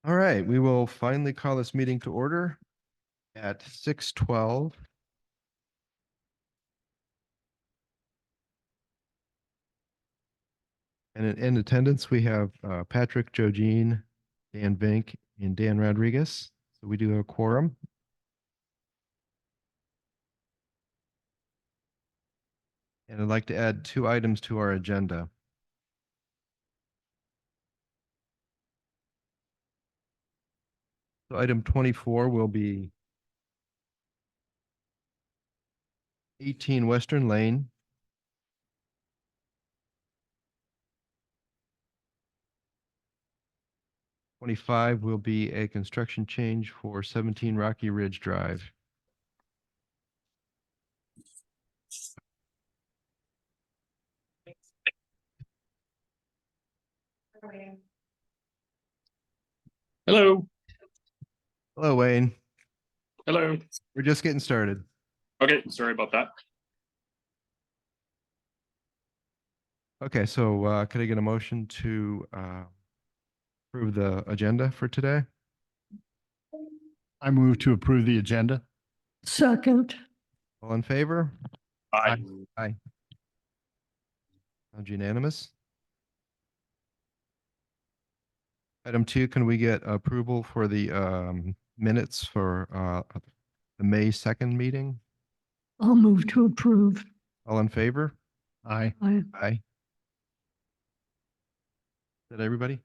All right, we will finally call this meeting to order at 6:12. And in attendance, we have Patrick, Joe Jean, Dan Vink, and Dan Rodriguez. So we do have a quorum. And I'd like to add 2 items to our agenda. So item 24 will be 18 Western Lane. 25 will be a construction change for 17 Rocky Ridge Drive. Hello. Hello, Wayne. Hello. We're just getting started. Okay, sorry about that. Okay, so could I get a motion to approve the agenda for today? I move to approve the agenda. Second. All in favor? Aye. Aye. Sounds unanimous. Item 2, can we get approval for the minutes for the May 2nd meeting? I'll move to approve. All in favor? Aye. I, Aye. Is that everybody?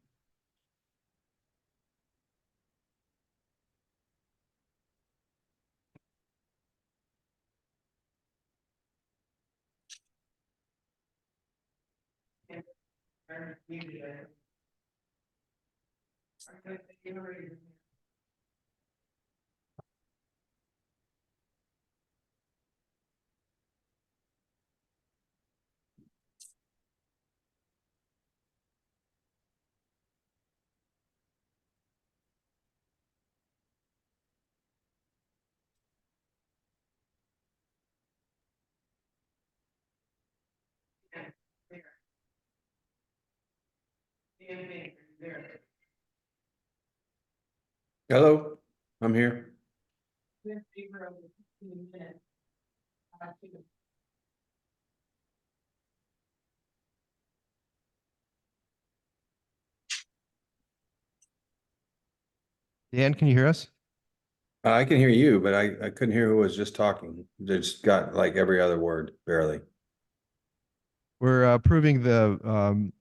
Hello, I'm here. Dan, can you hear us? I can hear you, but I couldn't hear who was just talking. Just got like every other word, barely. We're approving the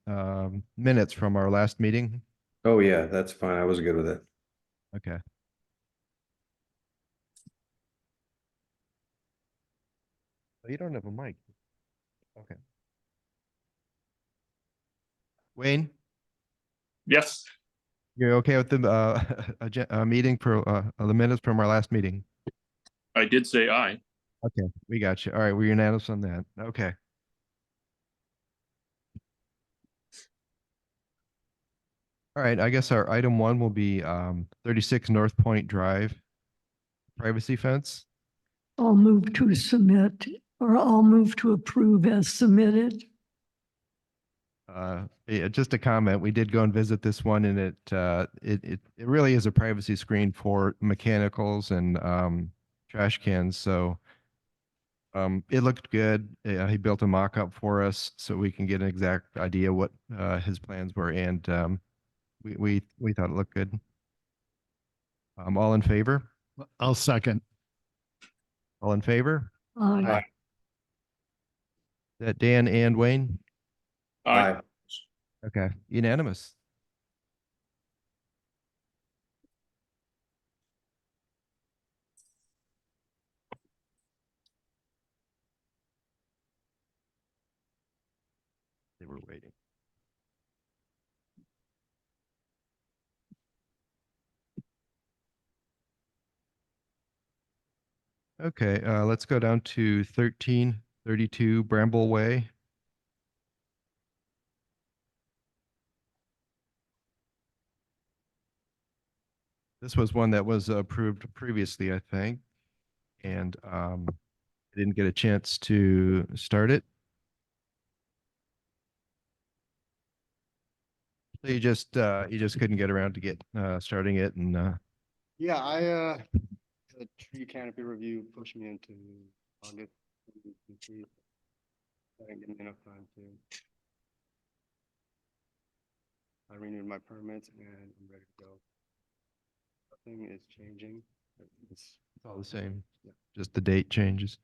minutes from our last meeting. Oh yeah, that's fine. I was good with it. Okay. Oh, you don't have a mic. Okay. Wayne, Yes. you're okay with the meeting for the minutes from our last meeting? I did say aye. Okay, we got you. All right, we're unanimous on that. Okay. All right, I guess our item 1 will be 36 North Point Drive privacy fence. I'll move to submit, or I'll move to approve as submitted. Yeah, just a comment. We did go and visit this one, and it really is a privacy screen for mechanicals and trash cans. So it looked good. He built a mock-up for us so we can get an exact idea what his plans were, and we thought it looked good. All in favor? I'll second. All in favor? Aye. That Dan and Wayne? Aye. Okay, unanimous. They were waiting. Okay, let's go down to 1332 Bramble Way. This was one that was approved previously, I think, and I didn't get a chance to start it. So you just couldn't get around to starting it and, Yeah, the tree canopy review pushed me into August. I didn't give me enough time to. I renewed my permits and I'm ready to go. Nothing is changing. It's it's all the same. Yeah. Just the date changes.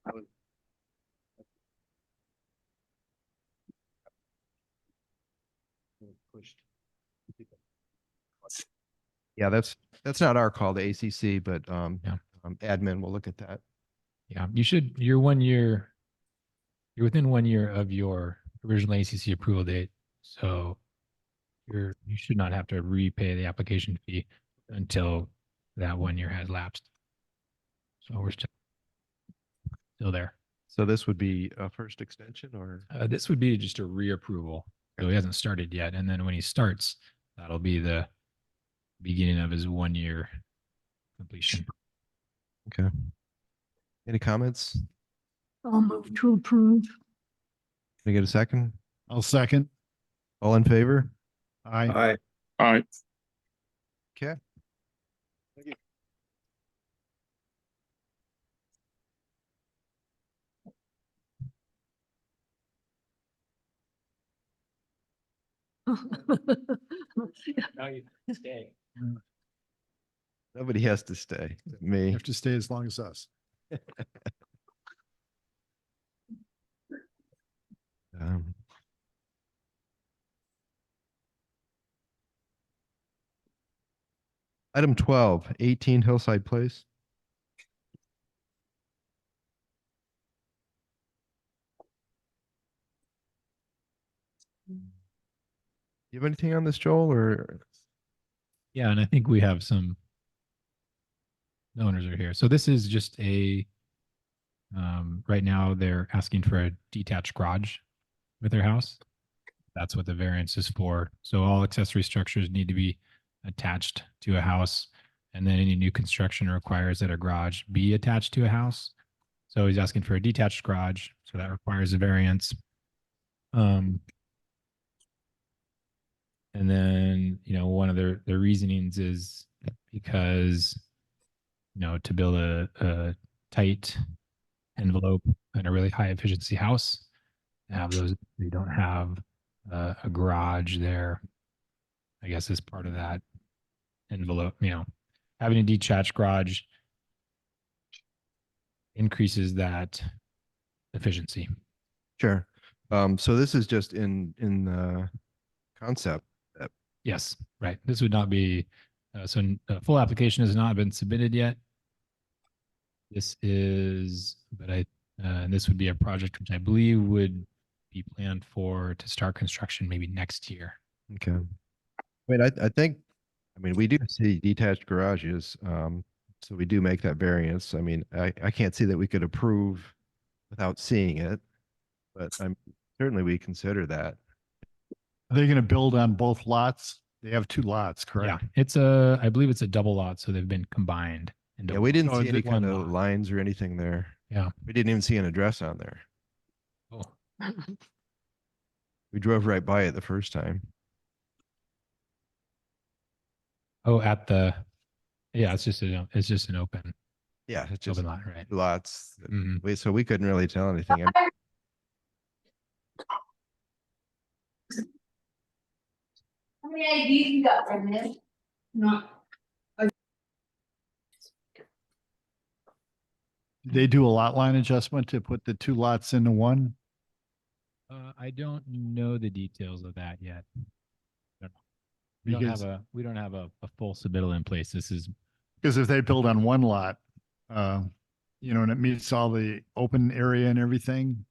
I was- pushed. Yeah, that's not our call, the ACC, but Yeah. admin will look at that. Yeah, you're 1 year, you're within 1 year of your original ACC approval date. So you should not have to repay the application fee until that 1 year has lapsed. So we're still there. So this would be a first extension or? This would be just a reapproval. So he hasn't started yet. And then when he starts, that'll be the beginning of his 1 year completion. Okay. Any comments? I'll move to approve. Can I get a second? I'll second. All in favor? Aye. Aye. Okay. Now you stay. Nobody has to stay. You Me. have to stay as long as us. Um, Item 12, 18 Hillside Place. You have anything on this, Joel, or? Yeah, and I think we have some the owners are here. So this is just right now they're asking for a detached garage with their house. That's what the variance is for. So all accessory structures need to be attached to a house. And then any new construction requires that a garage be attached to a house. So he's asking for a detached garage. So that requires a variance. And then, one of their reasonings is because, to build a tight envelope and a really high efficiency house, have those, they don't have a garage there, I guess, as part of that envelope. Having a detached garage increases that efficiency. Sure. So this is just in the concept. Yes, right. This would not be, so a full application has not been submitted yet. This is, this would be a project which I believe would be planned to start construction maybe next year. Okay. I mean, we do see detached garages. So we do make that variance. I mean, I can't see that we could approve without seeing it, but certainly we consider that. Are they going to build on both lots? They have 2 lots, correct? Yeah, I believe it's a double lot, so they've been combined. Into Yeah, we didn't Oh, see any kind one of lot. lines or anything there. Yeah. We didn't even see an address on there. Oh, We drove right by it the first time. it's just an open Yeah, it's just lot, right? lots. Mhm. So we couldn't really tell anything. How many IDs you got from this? Not. Did they do a lot line adjustment to put the 2 lots into one? I don't know the details of that yet. We Because- don't have a full submittal in place. This is Because if they build on one lot, and it meets all the open area and everything,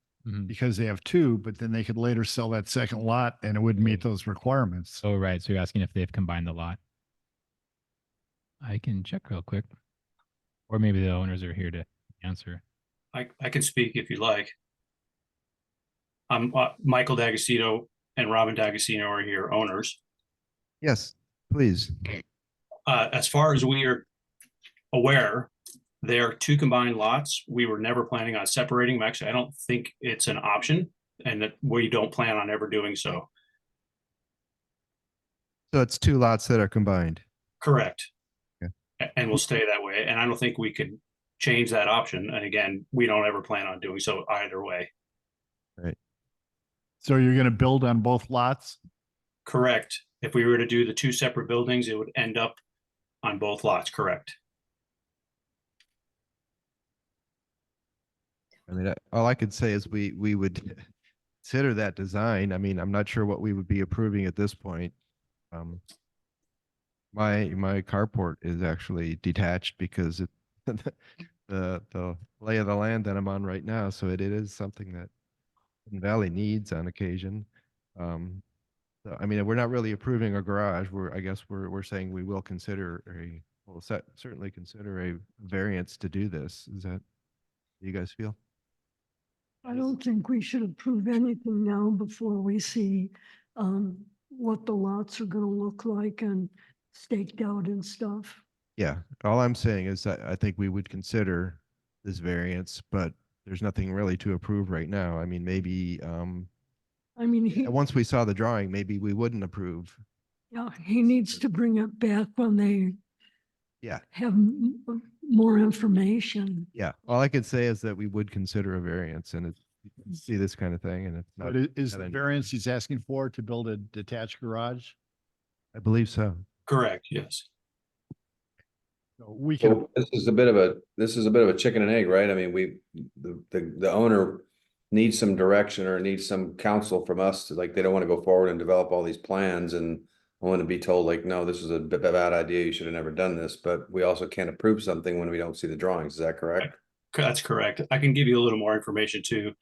because they have 2, but then they could later sell that second lot and it would meet those requirements. oh, right. So you're asking if they've combined the lot. I can check real quick, or maybe the owners are here to answer. I can speak if you like. I'm Michael D'Agostino and Robin D'Agostino are here, owners. Yes, please. As far as we are aware, there are 2 combined lots. We were never planning on separating them. Actually, I don't think it's an option and that we don't plan on ever doing so. So it's two lots that are combined. Correct. Okay. And will stay that way. And I don't think we could change that option. And again, we don't ever plan on doing so either way. So you're going to build on both lots? Correct. If we were to do the two separate buildings, it would end up on both lots, correct? I mean, all I could say is we would consider that design. I mean, I'm not sure what we would be approving at this point. My carport is actually detached because it the lay of the land that I'm on right now. So it is something that Hidden Valley needs on occasion. So, I mean, we're not really approving a garage. I guess we're saying we will consider certainly consider a variance to do this. Is that, do you guys feel? I don't think we should approve anything now before we see what the lots are gonna look like and staked out and stuff. Yeah, all I'm saying is that I think we would consider this variance, but there's nothing really to approve right now. I mean, maybe I mean, once we saw the drawing, maybe we wouldn't approve. yeah, he needs to bring it back when they Yeah, have more information. yeah. All I could say is that we would consider a variance, and you can see this kind of thing, and it's not. But is not the any- variance he's asking for to build a detached garage? I believe so. Correct, yes. So we can, Well, this is a bit of a chicken and egg, right? I mean, the owner needs some direction or needs some counsel from us to, like, they don't want to go forward and develop all these plans and I want to be told like, no, this is a bad idea. You should have never done this, but we also can't approve something when we don't see the drawings. Is that correct? That's correct. I can give you a little more information too.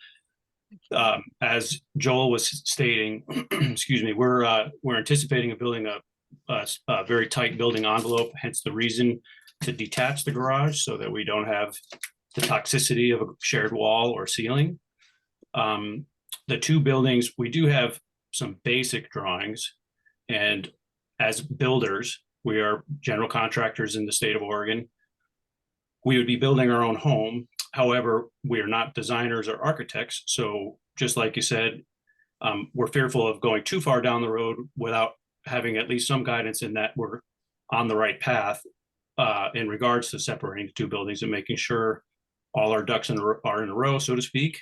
As Joel was stating, excuse me, we're anticipating building a very tight building envelope, hence the reason to detach the garage so that we don't have the toxicity of a shared wall or ceiling. The two buildings, we do have some basic drawings, and as builders, we are general contractors in the state of Oregon. We would be building our own home. However, we are not designers or architects. So just like you said, we're fearful of going too far down the road without having at least some guidance in that we're on the right path in regards to separating the two buildings and making sure all our ducks are in a row, so to speak.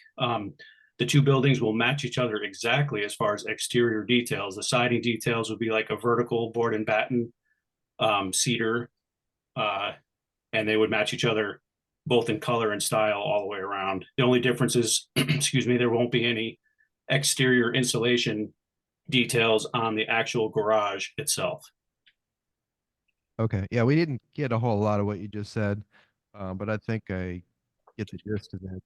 The two buildings will match each other exactly as far as exterior details. The siding details would be like a vertical board and batten cedar, and they would match each other both in color and style all the way around. The only difference is, excuse me, there won't be any exterior insulation details on the actual garage itself. Okay, yeah, we didn't get a whole lot of what you just said, but I think I get the gist of it.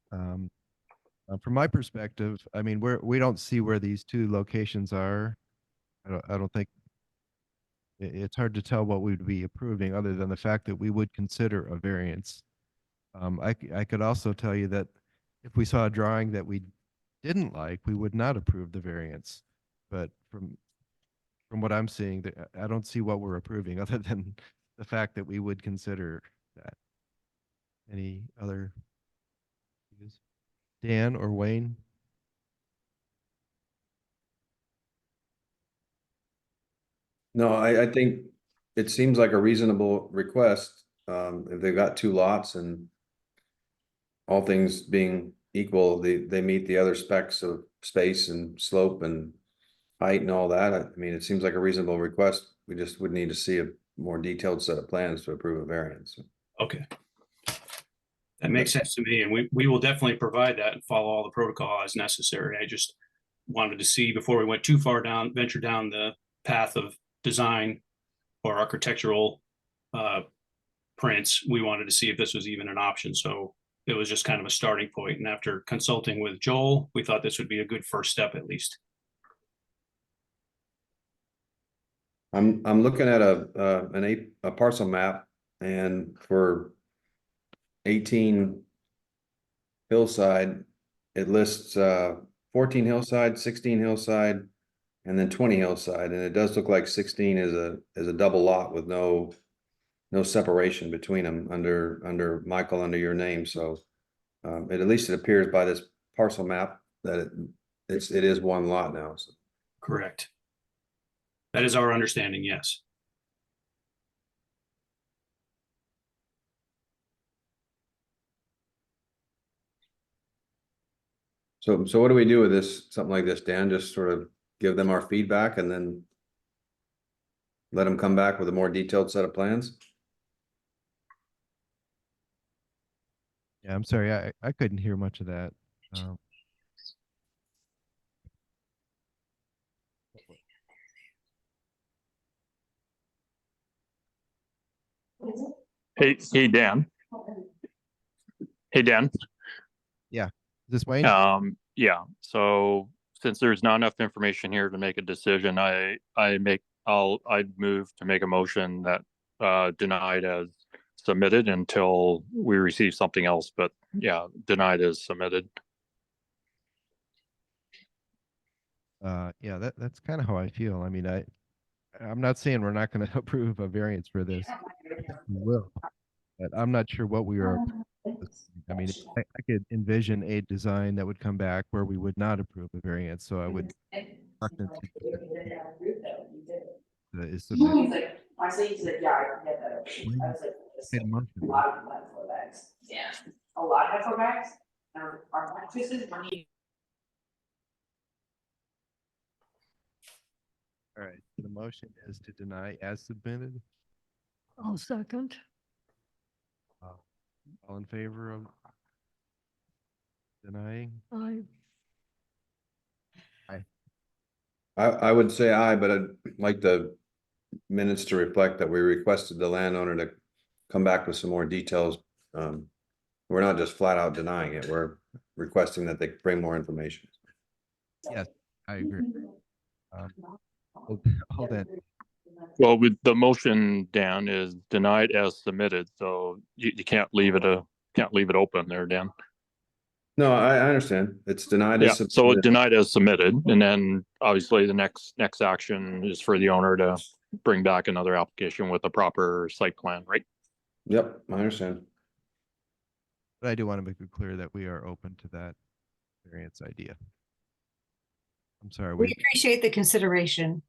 From my perspective, I mean, we don't see where these two locations are. I don't think it's hard to tell what we'd be approving other than the fact that we would consider a variance. I could also tell you that if we saw a drawing that we didn't like, we would not approve the variance. But from what I'm seeing, I don't see what we're approving other than the fact that we would consider that. Any other views? Dan or Wayne? No, I think it seems like a reasonable request. If they've got two lots and all things being equal, they meet the other specs of space and slope and height and all that. I mean, it seems like a reasonable request. We just would need to see a more detailed set of plans to approve a variance. Okay. That makes sense to me, and we will definitely provide that and follow all the protocol as necessary. I just wanted to see before we went too far down, venture down the path of design or architectural prints. We wanted to see if this was even an option. So it was just kind of a starting point. And after consulting with Joel, we thought this would be a good first step at least. I'm looking at a parcel map, and for 18 Hillside, it lists 14 Hillside, 16 Hillside, and then 20 Hillside, and it does look like 16 is a double lot with no separation between them under Michael, under your name. So at least it appears by this parcel map that it is one lot now. So. Correct. That is our understanding, yes. So what do we do with this, something like this, Dan? Just sort of give them our feedback and then let them come back with a more detailed set of plans? Yeah, I'm sorry, I couldn't hear much of that. Um, Hey, Dan. Hey, Dan. is this Wayne? Yeah, so since there's not enough information here to make a decision, I'd move to make a motion that denied as submitted until we receive something else, but yeah, denied as submitted. Yeah, that's kind of how I feel. I mean, I'm not saying we're not going to approve a variance for this. I think we will, but I'm not sure what we are. I mean, I could envision a design that would come back where we would not approve a variance. So I would reluctant to is submitted. I say you said, yeah, I get that. Wayne, I was like, made a a motion. lot of people have 4 bags. Yeah. A lot have 4 bags. Our mattresses, money. All right, so the motion is to deny as submitted. I'll second. All in favor of denying? I would say aye, but I'd like the minutes to reflect that we requested the landowner to come back with some more details. We're not just flat out denying it, we're requesting that they bring more information. Yes, I agree. Hold on. Well, with the motion, Dan, is denied as submitted, so you can't leave it open there, Dan. No, I understand. It's denied Yeah, as so submitted. denied as submitted, and then obviously the next action is for the owner to bring back another application with a proper site plan, right? Yep, I understand. But I do want to make it clear that we are open to that variance idea. I'm sorry. We appreciate the consideration.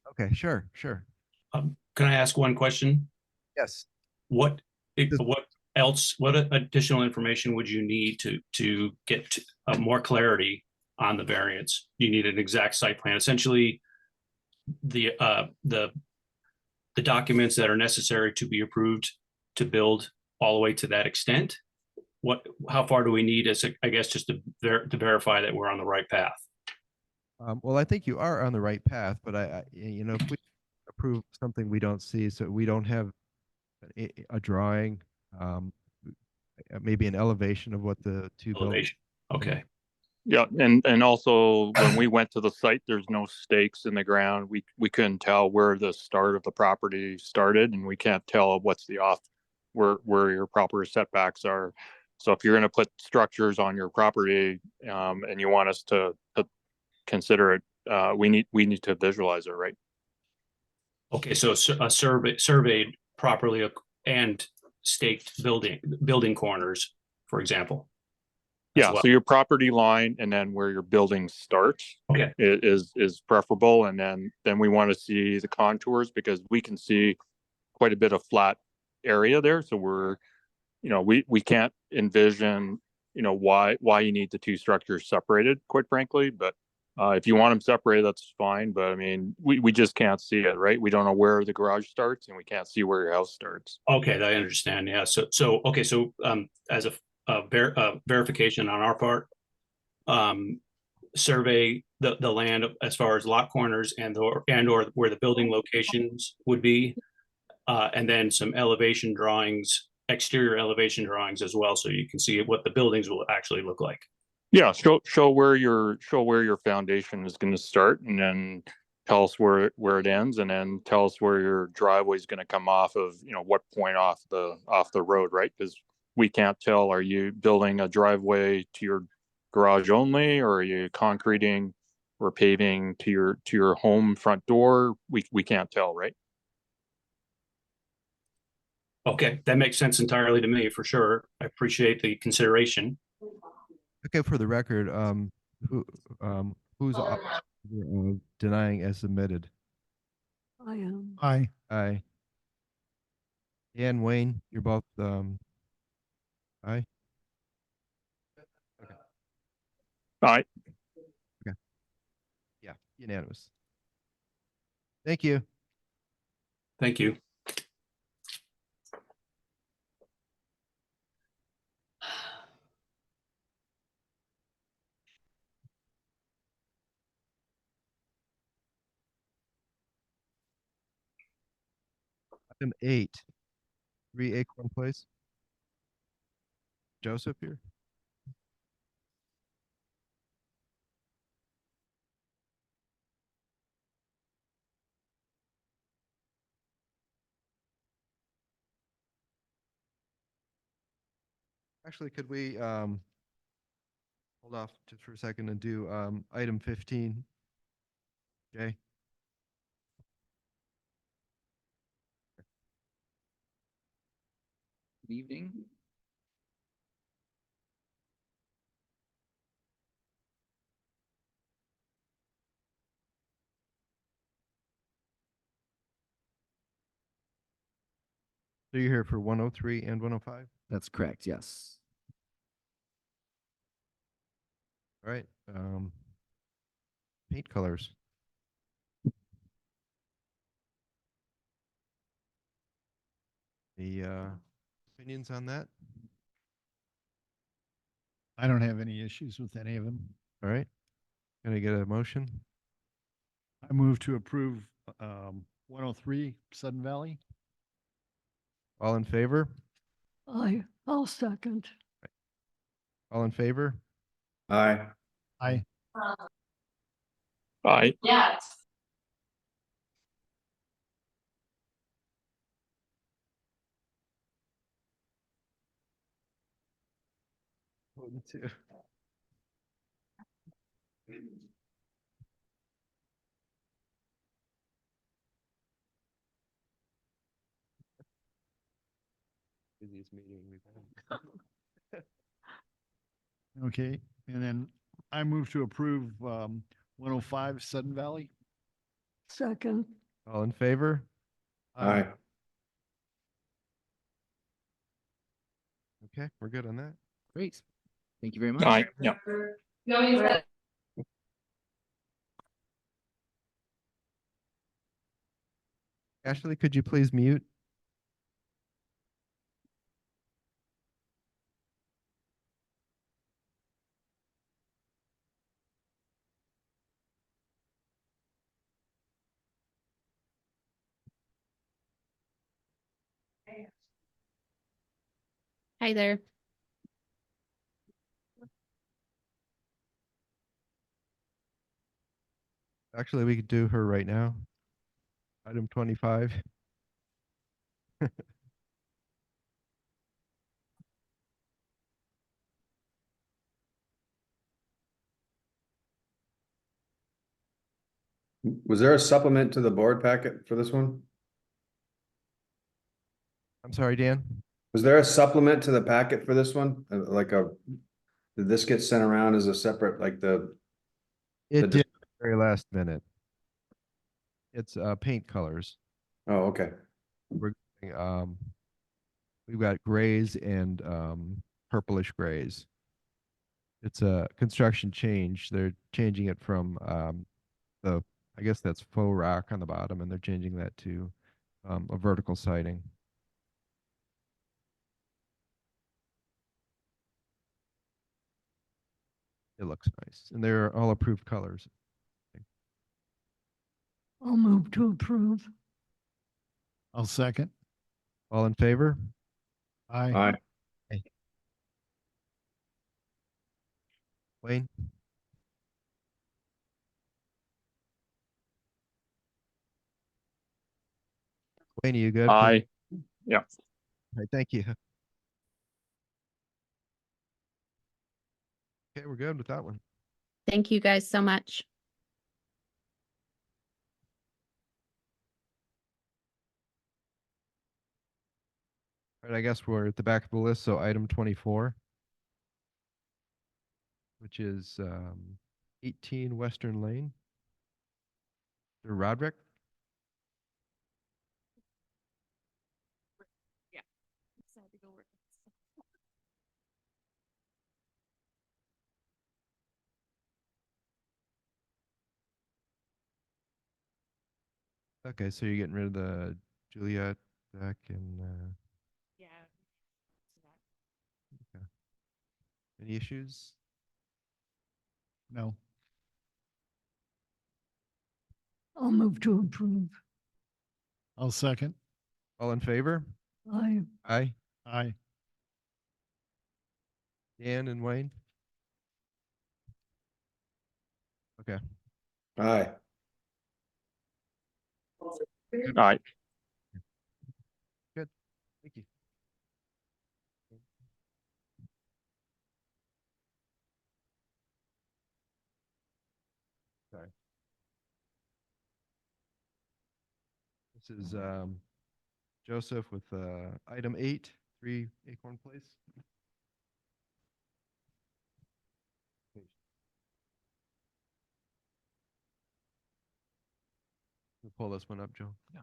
Okay, sure. Can I ask one question? Yes. What additional information would you need to get more clarity on the variance? You need an exact site plan, essentially the documents that are necessary to be approved to build all the way to that extent. How far do we need as I guess just to verify that we're on the right path? Well, I think you are on the right path, but if we approve something we don't see, so we don't have a drawing, maybe an elevation of what the two buildings. Elevation. Okay. Yeah, and also when we went to the site, there's no stakes in the ground. We couldn't tell where the start of the property started, and we can't tell what's where your proper setbacks are. So if you're going to put structures on your property, and you want us to consider it, we need to visualize it, right? Okay, so a surveyed properly and staked building corners, for example. Yeah, so your property line and then where your building starts, okay, is preferable, and then we want to see the contours because we can see quite a bit of flat area there. So we can't envision why you need the two structures separated, quite frankly. But if you want them separated, that's fine. But I mean, we just can't see it, right? We don't know where the garage starts, and we can't see where your house starts. Okay, I understand. Yeah. So as a verification on our part, survey the land as far as lot corners and or where the building locations would be, and then some elevation drawings, exterior elevation drawings as well, so you can see what the buildings will actually look like. Yeah, show where your foundation is going to start, and then tell us where it ends, and then tell us where your driveway is going to come off of, what point off the road, right? Because we can't tell, are you building a driveway to your garage only, or are you concreting or paving to your home front door? We can't tell, right? Okay, that makes sense entirely to me, for sure. I appreciate the consideration. Okay, for the record, who's denying as submitted? I am. Aye. Aye. Dan, Wayne, you're both, aye? Aye. Yeah, unanimous. Thank you. Thank you. Item 8, 3 Acorn Place. Joseph here? Actually, could we hold off just for a second and do item 15? Jay? Good evening. So you're here for 103 and 105? That's correct, yes. All right. Paint colors. The opinions on that? I don't have any issues with any of them. All right. Can I get a motion? I move to approve 103 Sudden Valley. All in favor? I'll second. All in favor? Aye. Aye. Aye. Yes. One, two. Busiest meeting we've had. Okay. And then I move to approve 105 Sudden Valley. Second. All in favor? Aye. Okay, we're good on that. Great. Thank you very much. Aye. Yeah. You want me to- Ashley, could you please mute? Hi there. Actually, we could do her right now. Item 25. Was there a supplement to the board packet for this one? I'm sorry, Dan? Was there a supplement to the packet for this one? Did this get sent around as a separate, like the It dis- did at the very last minute. It's paint colors. oh, okay. We're we've got grays and purplish grays. It's a construction change. They're changing it from I guess that's faux rock on the bottom, and they're changing that to a vertical siding. It looks nice, and they're all approved colors. I'll move to approve. I'll second. All in favor? Aye. Aye. Wayne? Wayne, are you good? Aye. Yeah. All right, thank you. Okay, we're good with that one. Thank you guys so much. All right, I guess we're at the back of the list, so item 24, which is 18 Western Lane. Roderick? Okay, so you're getting rid of the Juliet deck and, Yeah. okay. Any issues? No. I'll move to approve. I'll second. All in favor? I, Aye. Aye. Dan and Wayne? Okay. Aye. All right. Good. Thank you. Sorry. This is Joseph with item 8, 3 Acorn Place. We'll pull this one up, Joe. Yeah.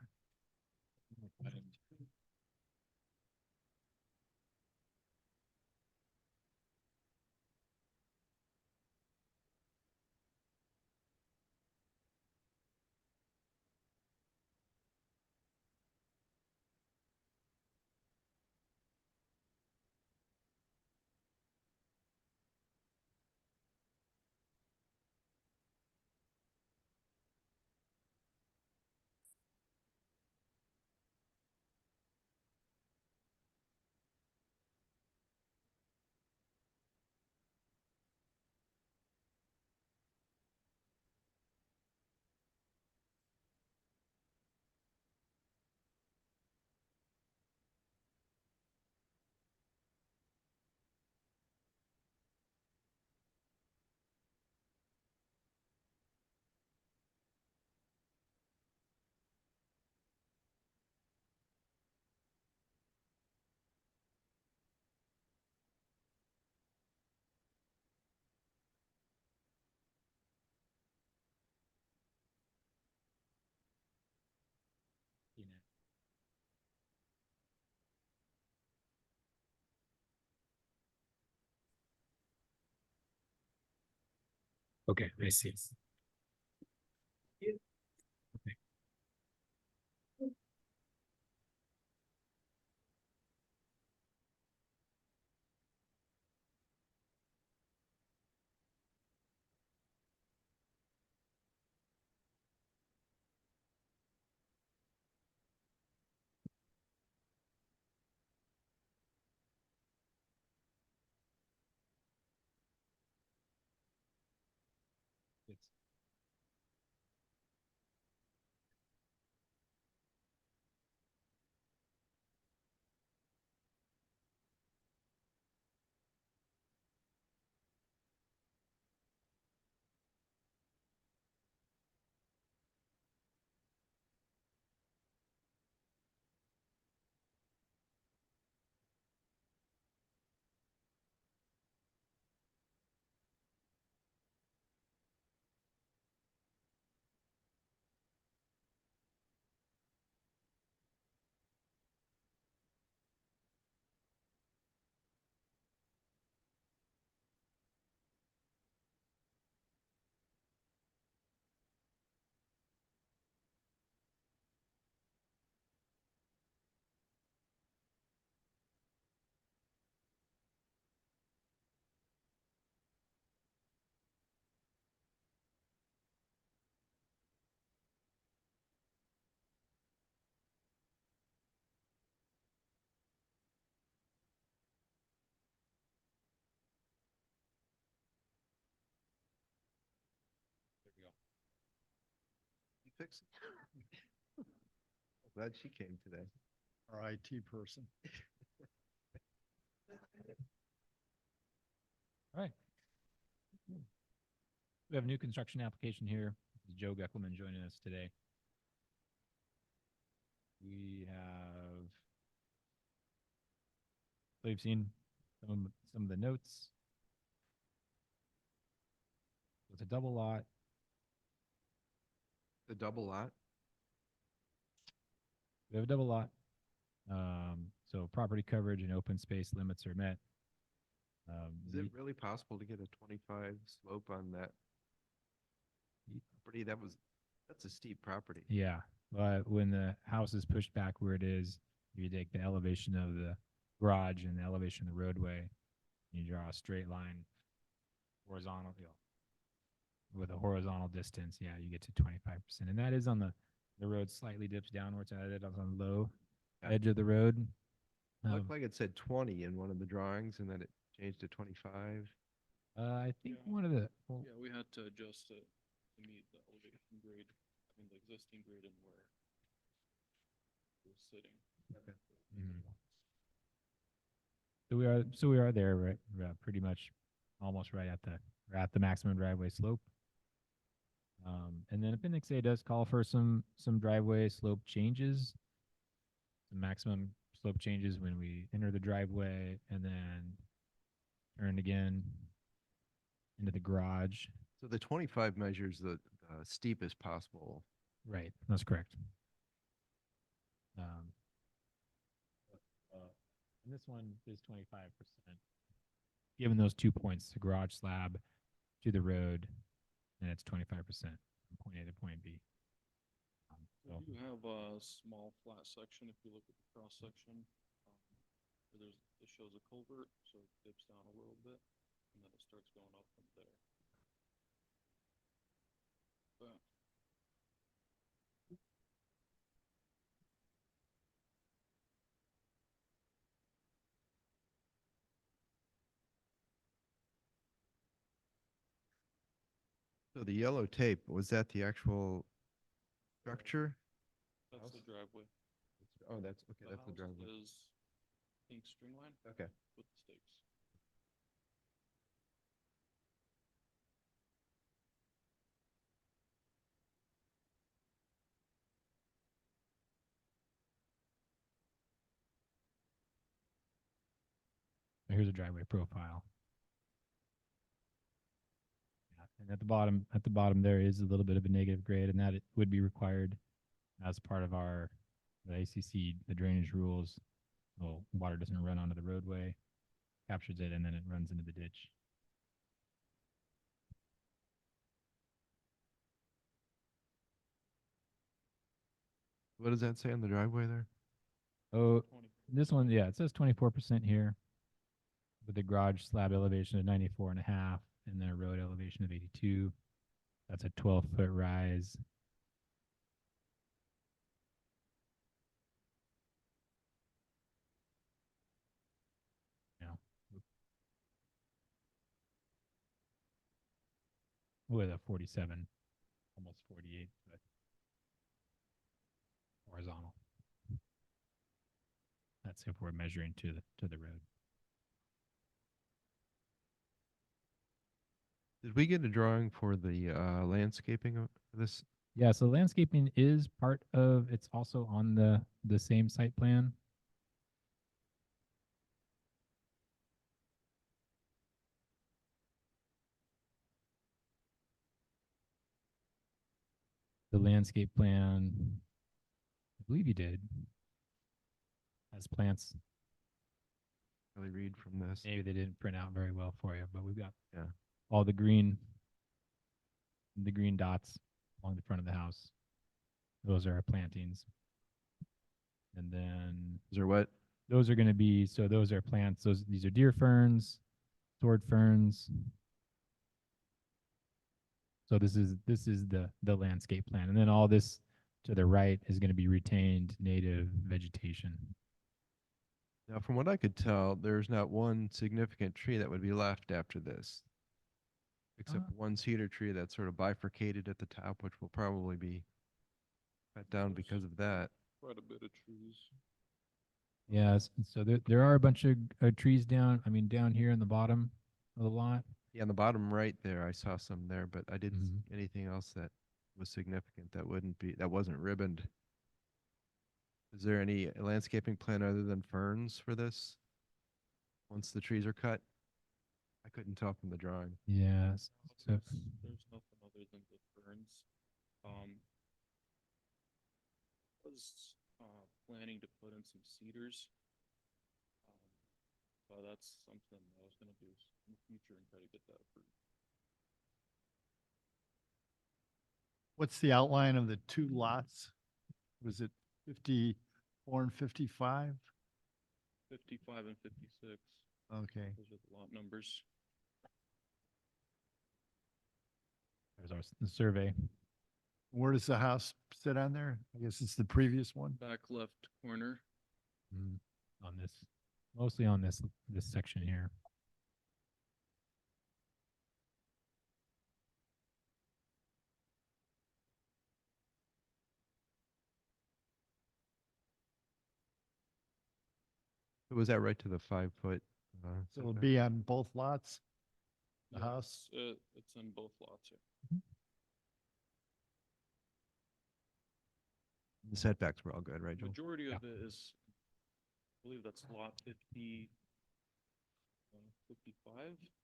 Okay, I see. Okay. It's You fix it? Glad she came today. Our IT person. all right. We have a new construction application here. This is Joe Geckelman joining us today. We have, so you've seen some of the notes. It's a double lot. The double lot? We have a double lot. So property coverage and open space limits are met. Is it really possible to get a 25 slope on that property? That was That's a steep property. Yeah, but when the house is pushed back where it is, you take the elevation of the garage and the elevation of the roadway, you draw a straight line horizontal, with a horizontal distance, yeah, you get to 25%. And that is on the road slightly dips downwards, and that is on the low edge of the road. It looked like it said 20 in one of the drawings and then it changed to 25. I think one of the, Yeah, we had to adjust it to meet the elevation grade, I mean, the existing grade and where it was sitting. Mhm. So we are there, right? Pretty much almost right at the maximum driveway slope. And then Appendix A does call for some driveway slope changes. The maximum slope changes when we enter the driveway and then turn again into the garage. So the 25 measures the steepest possible. Right, that's correct. And this one is 25%. Given those 2 points, the garage slab to the road, and it's 25% from point A to point B. So You have a small flat section, if you look at the cross section, where it shows a culvert, so it dips down a little bit, and then it starts going up from there. But So the yellow tape, was that the actual structure? that's the driveway. Oh, that's okay. That's the house driveway. is pink string line Okay. with the stakes. here's a driveway profile. Yeah, and at the bottom there is a little bit of a negative grade, and that it would be required as part of the ACC, the drainage rules. Well, water doesn't run onto the roadway, captures it, and then it runs into the ditch. What does that say on the driveway there? Oh, this one, yeah, it says 24% here with the garage slab elevation of 94.5 and then a road elevation of 82. That's a 12-foot rise. With a 47, almost 48 foot horizontal. That's if we're measuring to the road. Did we get a drawing for the landscaping of this? Yeah, so landscaping is part of, it's also on the same site plan. The landscape plan, I believe you did, has plants. Really read from this. Maybe they didn't print out very well for you, but we've got Yeah. all the green dots along the front of the house. Those are our plantings. And then Is there what? those are going to be, so those are plants. These are deer ferns, sword ferns. So this is the landscape plan. And then all this to the right is going to be retained native vegetation. Now, from what I could tell, there's not one significant tree that would be left after this, except one cedar tree that's sort of bifurcated at the top, which will probably be cut down because of that. Quite a bit of trees. Yes, so there are a bunch of trees down here in the bottom of the lot. Yeah, on the bottom right there, I saw some there, but I didn't see anything else that was significant that wasn't ribboned. Is there any landscaping plan other than ferns for this? Once the trees are cut? I couldn't tell from the drawing. Yes. So There's nothing other than the ferns. Was planning to put in some cedars. So that's something I was gonna do in the future and try to get that approved. What's the outline of the two lots? Was it 54 and 55? 55 and 56. Okay. Those are the lot numbers. There's the survey. Where does the house sit on there? I guess it's the previous one. Back left corner. On this, mostly on this section here. Was that right to the 5 foot? So it'll setback? be on both lots? The house? It's in both lots. Yeah. The setbacks were all good, right, Joel? Majority of it is, I believe that's lot 50, 55.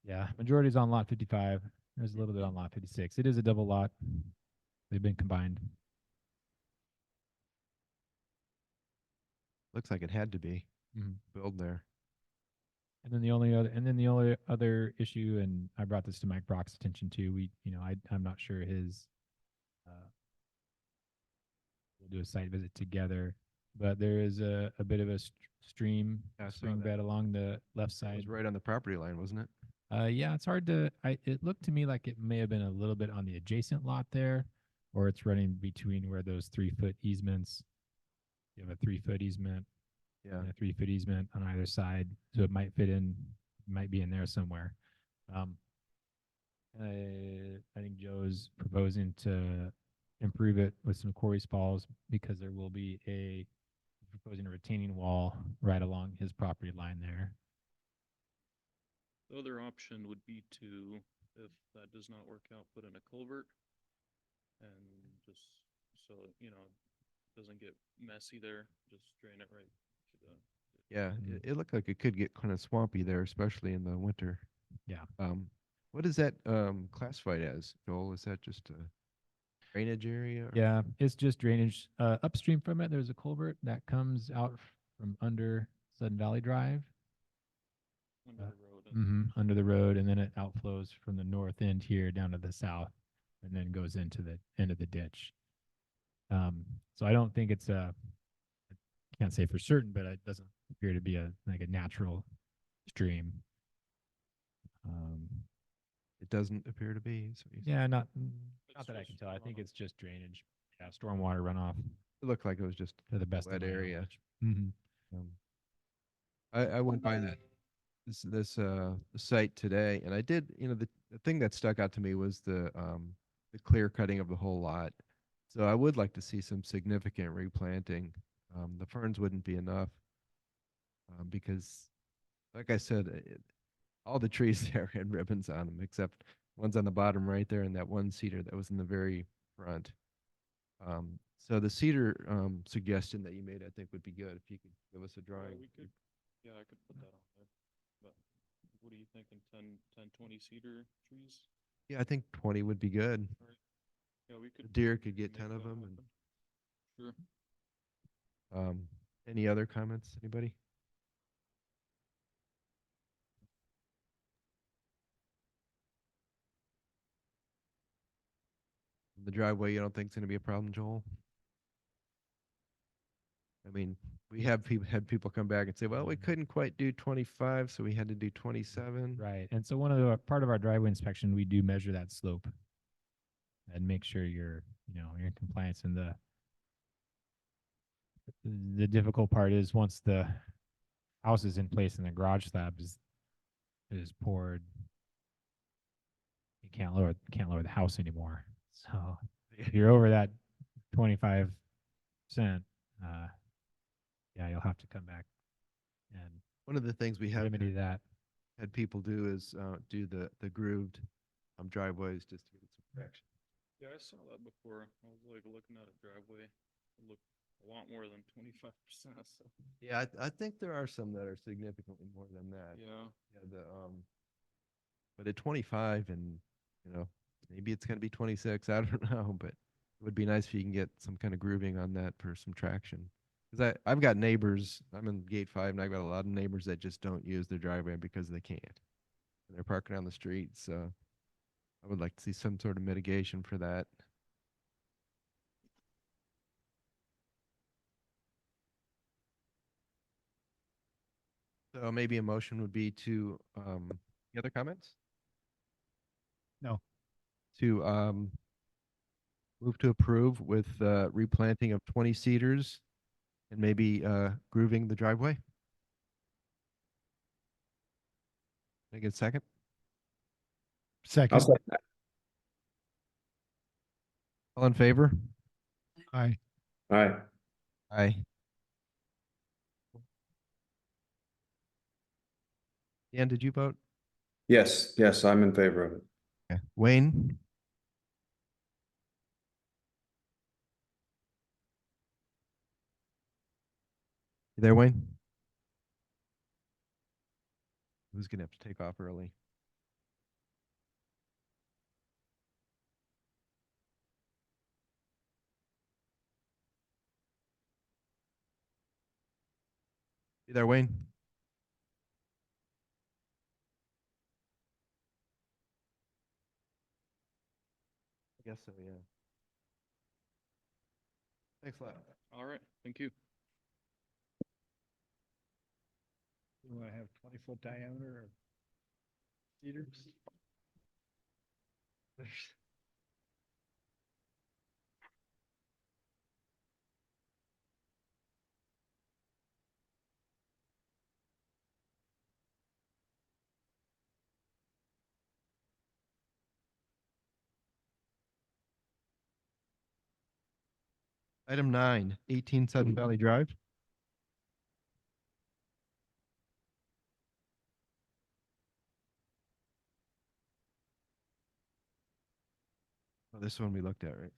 Yeah, majority's on lot 55. There's a little bit on lot 56. It is a double lot. They've been combined. Looks like it had to be Mhm. built there. And then the only other issue, and I brought this to Mike Brock's attention too. I'm not sure his. We'll do a site visit together, but there is a bit of a stream Yeah, I saw spring that. bed along the left It side. was right on the property line, wasn't it? Yeah, it's hard to. It looked to me like it may have been a little bit on the adjacent lot there, or it's running between where those 3 foot easements. You have a 3 foot easement Yeah. and a 3 foot easement on either side, so it might fit in, might be in there somewhere. I think Joe's proposing to improve it with some quarry spalls because there will be proposing a retaining wall right along his property line there. The other option would be to, if that does not work out, put in a culvert and just so it doesn't get messy there. Just drain it right to the. Yeah, it looked like it could get kind of swampy there, especially in the winter. Yeah. What is that classified as, Joel? Is that just a drainage area? Or? Yeah, it's just drainage. Upstream from it, there's a culvert that comes out from under Sudden Valley Drive. Under the road. Under the road, and then it outflows from the north end here down to the south, and then goes into the end of the ditch. So I don't think it's I can't say for certain, but it doesn't appear to be a natural stream. It doesn't appear to be. So Yeah, not It's that I can just tell. I think runoff. it's just drainage. Yeah, stormwater runoff it looked like it was just to the best wet of my area. knowledge. Um, I went by this site today, and I did. The thing that stuck out to me was the clear cutting of the whole lot. So I would like to see some significant replanting. The ferns wouldn't be enough because, like I said, all the trees there had ribbons on them, except one's on the bottom right there, and that one cedar that was in the very front. So the cedar suggestion that you made, I think, would be good if you could give us a drawing. We could. Yeah, I could put that on there. But what are you thinking? 10, 20 cedar trees? Yeah, I think 20 would be good. Yeah, we The could. deer could get make 10 of that them. happen. Sure. And any other comments? Anybody? The driveway, you don't think it's going to be a problem, Joel? I mean, we have had people come back and say, well, we couldn't quite do 25, so we had to do 27. Right, and so part of our driveway inspection, we do measure that slope and make sure you're in compliance. And the difficult part is once the house is in place and the garage slab is poured, you can't lower the house anymore. So if you're over that 25%, yeah, you'll have to come back and One of the things we have remedy that. had people do is do the grooved driveways just to get some traction. Yeah, I saw that before. I was like looking at a driveway. It looked a lot more than 25%. So. Yeah, I think there are some that are significantly more than that. Yeah. Yeah, but at 25 and, maybe it's going to be 26. I don't know, but it would be nice if you can get some kind of grooving on that for some traction. Because I've got neighbors, I'm in gate 5, and I've got a lot of neighbors that just don't use their driveway because they can't. And they're parking on the street, so I would like to see some sort of mitigation for that. So maybe a motion would be to, any other comments? No. To, move to approve with, replanting of 20 cedars and maybe, grooving the driveway. Can I get a second? I'll Second. second that. All in favor? Aye. All right. Aye. Dan, did you vote? Yes, yes, I'm in favor of it. Okay. Wayne? You there, Wayne? Who's gonna have to take off early? You there, Wayne? I guess so, yeah. Thanks a lot. All right, thank you. You want to have 20-foot diameter of cedars? Item 9, 18 Sudden Valley Drive. Oh, this one we looked at, right?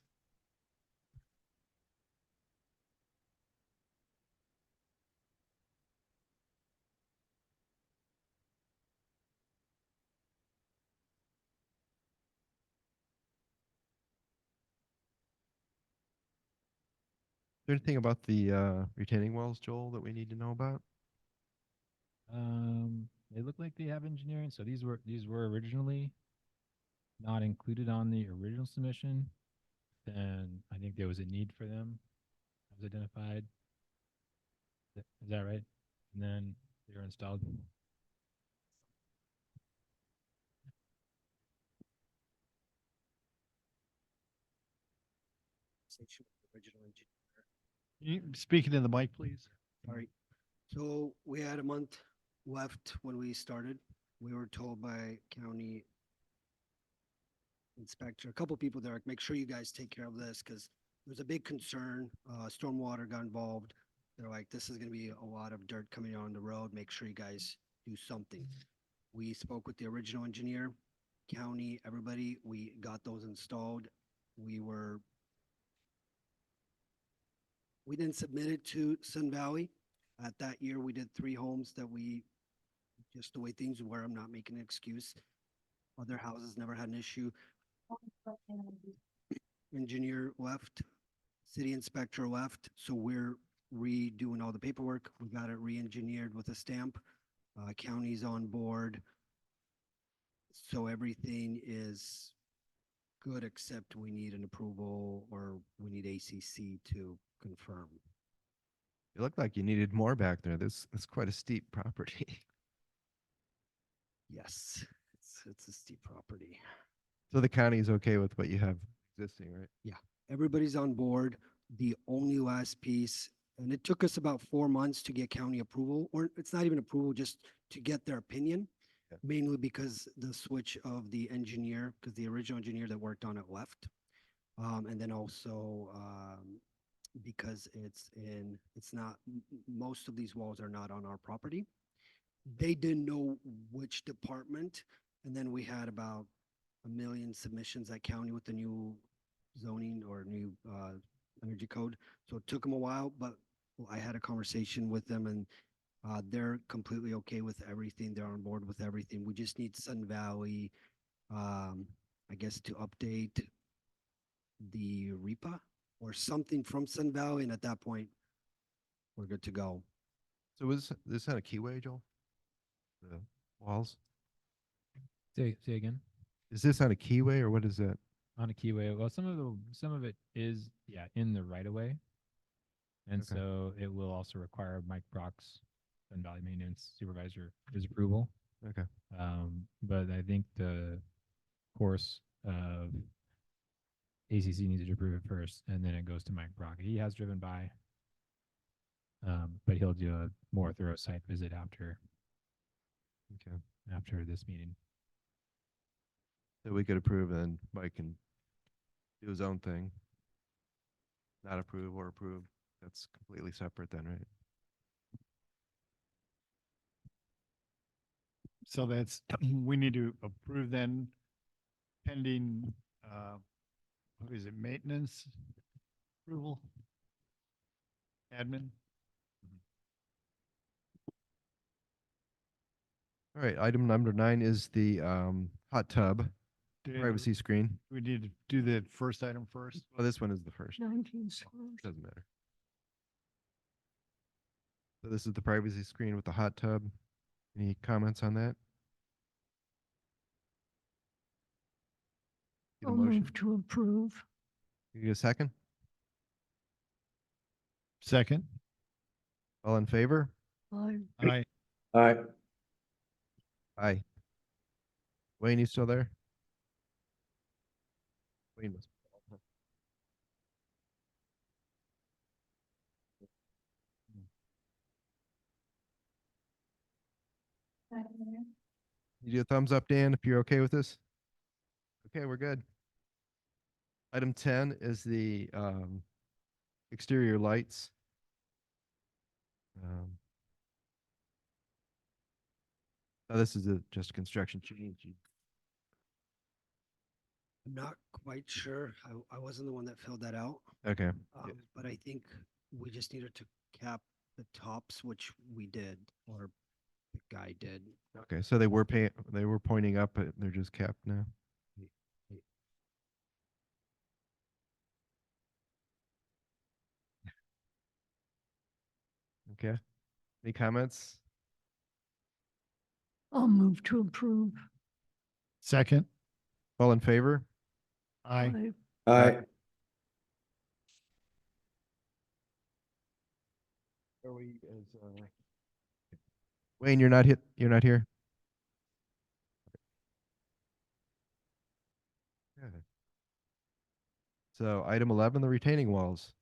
Is there anything about the retaining walls, Joel, that we need to know about? They look like they have engineering. So these were originally not included on the original submission. Then I think there was a need for them as identified. Is that right? And then they were installed. You speaking in the mic, please. Sorry. So we had a month left when we started. We were told by county inspector, a couple people there, make sure you guys take care of this because there's a big concern. Stormwater got involved. They're like, this is going to be a lot of dirt coming on the road. Make sure you guys do something. We spoke with the original engineer, county, everybody. We got those installed. We didn't submit it to Sun Valley. At that year, we did 3 homes that just the way things were, I'm not making an excuse. Other houses never had an issue. Engineer left, city inspector left, so we're redoing all the paperwork. We got it re-engineered with a stamp. County's on board. So everything is good except we need an approval or we need ACC to confirm. It looked like you needed more back there. This is quite a steep property. Yes, it's a steep property. So the county is okay with what you have existing, right? Yeah, everybody's on board. The only last piece, and it took us about 4 months to get county approval, or it's not even approval, just to get their opinion. Yeah. Mainly because the switch of the engineer, because the original engineer that worked on it left. And then also because most of these walls are not on our property. They didn't know which department. And then we had about 1 million submissions at county with the new zoning or new energy code. So it took them a while, but I had a conversation with them and they're completely okay with everything. They're on board with everything. We just need Sun Valley, I guess, to update the REPA or something from Sun Valley. And at that point, we're good to go. So was this on a keyway, Joel? The walls? Say again. Is this on a keyway or what is that? On a keyway. Well, some of it is in the right of way, and Okay. so it will also require Mike Brock's Sun Valley Maintenance Supervisor his approval. Okay. But I think the course of ACC needs to approve it first, and then it goes to Mike Brock. He has driven by, but he'll do a more thorough site visit after Okay. after this meeting. So we could approve and then Mike can do his own thing. Not approve or approve. That's completely separate then, right? So that's, we need to approve then pending, what is it, maintenance approval? Admin? All right, item number 9 is the hot tub Do privacy screen. we need to do the first item first? Well, this one is the first. 19 squares. Doesn't matter. So this is the privacy screen with the hot tub. Any comments on that? Get a I'll motion? move to approve. You get a second? Second? All in favor? Aye. Aye. Aye. Aye. Wayne, you still there? Wayne must. You do a thumbs up, Dan, if you're okay with this? Okay, we're good. Item 10 is the exterior lights. Now this is just a construction change. I'm not quite sure. I wasn't the one that filled that out. Okay. But I think we just needed to cap the tops, which we did, or the guy did. Okay, so they were pointing up, but they're just capped now. Okay. Any comments? I'll move to approve. Second? All in favor? Aye. Aye. Are we Wayne, you're not here? Yeah. So item 11, the retaining walls.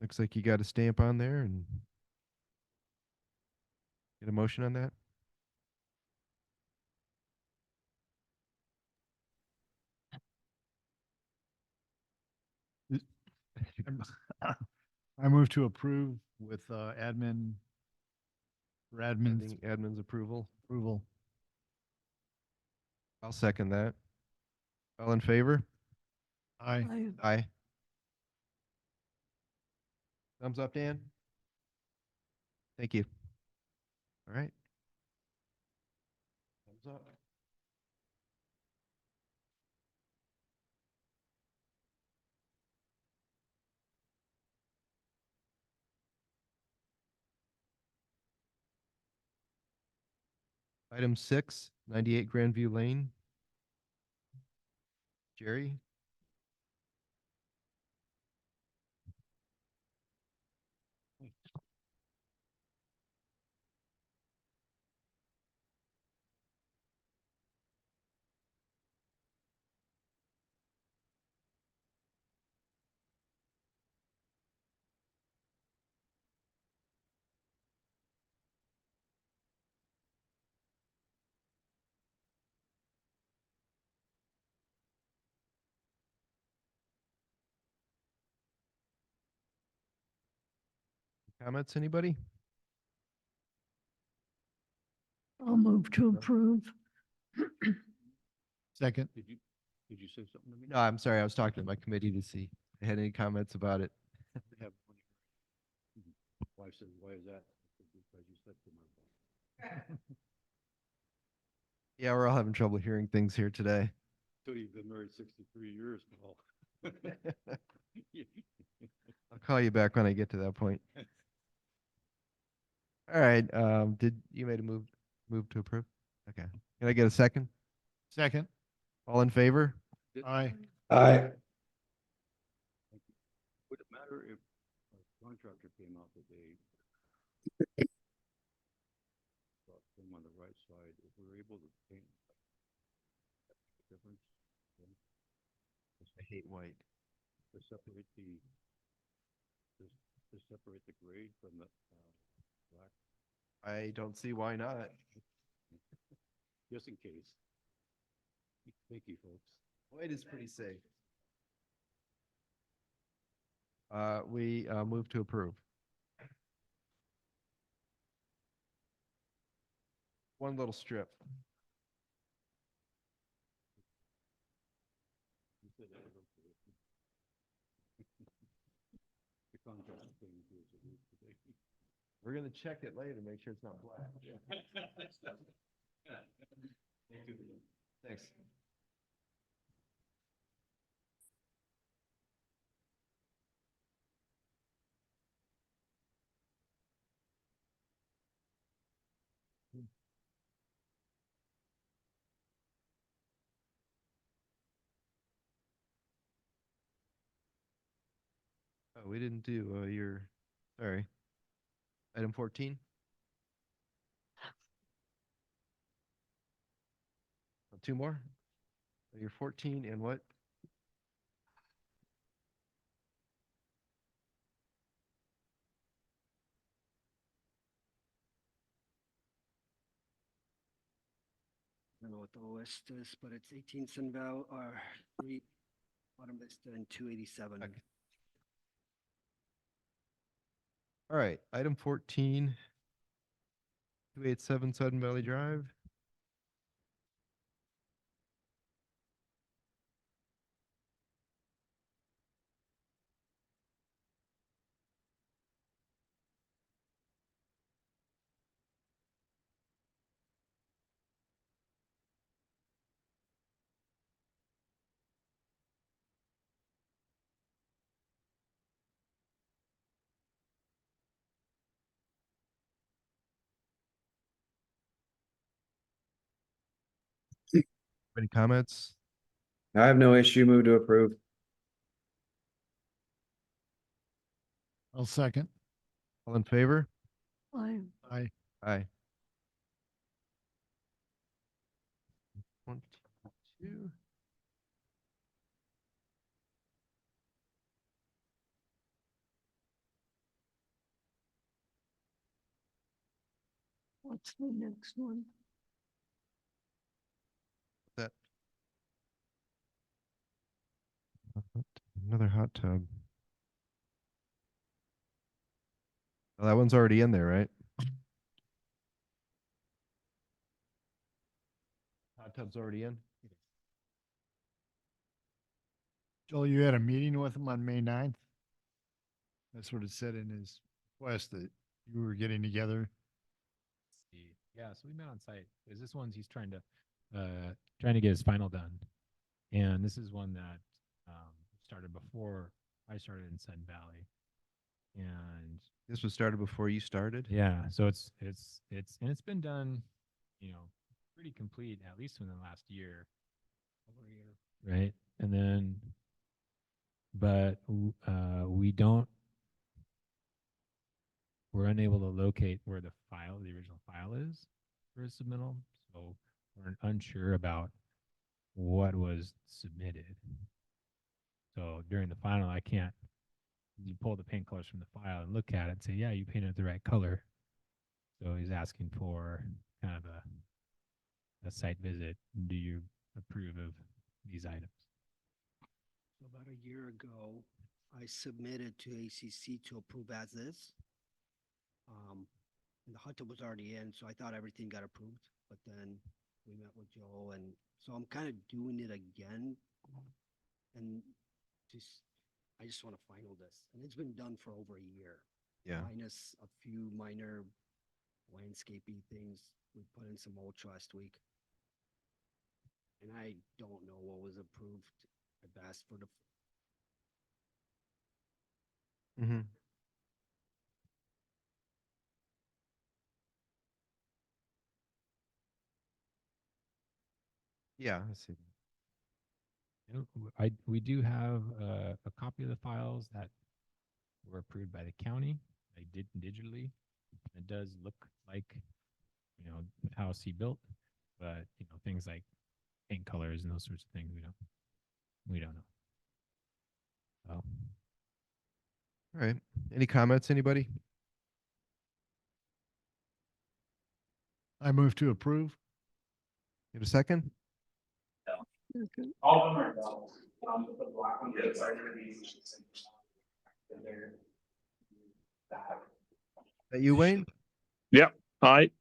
Looks like you got a stamp on there and get a motion on that? I move to approve with admin, for admin's Pending admin's approval. approval. I'll second that. All in favor? Aye. Aye. Aye. Thumbs up, Dan? Thank you. All right. Thumbs up. Item 6, 98 Grandview Lane. Jerry? Comments, anybody? I'll move to approve. Second? Did you say something to me? No, I'm sorry. I was talking to my committee to see if they had any comments about it. Have one here. Wife says, why is that? Because you said to my Yeah, we're all having trouble hearing things here today. So you've been married 63 years, Paul. I'll call you back when I get to that point. All right. Did you made a move to approve? Okay. Can I get a second? Second? All in favor? Aye. Aye. Would it matter if a contractor came out today But from on the right side, if we're able to paint difference, then I hate white. to separate the, to separate the gray from the black, I don't see why not. just in case. Thank you, folks. White is pretty safe. We move to approve. One little strip. You said that was okay. The contrast thing is a week today. We're gonna check it later, make sure it's not black. Thank you. Thanks. Oh, we didn't do your, sorry. Item 14. Two more. You're 14 and what? I don't know what the lowest is, but it's 18 Sun Valley or 3 Bottom Vista and 287. Okay. All right, item 14. 287 Sudden Valley Drive. Any comments? I have no issue. Move to approve. I'll second. All in favor? I, Aye. 1, 2. what's the next one? That another hot tub. Well, that one's already in there, right? Hot tub's already in. Joel, you had a meeting with him on May 9th? That's what it said in his request that you were getting together. See. Yeah, so we met on site. Is this one's he's trying to get his final done, and this is one that started before I started in Sun Valley, and This was started before you started? yeah, so it's been done, pretty complete at least in the last year, over a year, right? And then, but we're unable to locate where the original file is for a submittal. So we're unsure about what was submitted. So during the final, you pull the paint colors from the file and look at it and say, yeah, you painted the right color. So he's asking for kind of a site visit. Do you approve of these items? So about a year ago, I submitted to ACC to approve as is. And the hot tub was already in, so I thought everything got approved. But then we met with Joe, and so I'm kind of doing it again. And I just want to final this, and it's been done for over a year. Yeah. Minus a few minor landscaping things. We put in some mulch last week. And I don't know what was approved. I've asked for the Mm-hmm. Yeah, I see. We do have a copy of the files that were approved by the county. I did digitally, It does look like, the house he built, but things like paint colors and those sorts of things, we don't know. So, All right. Any comments, anybody? I move to approve. Get a second? Okay. All of them are double. The black one gets like these. That you, Wayne? Yep, aye,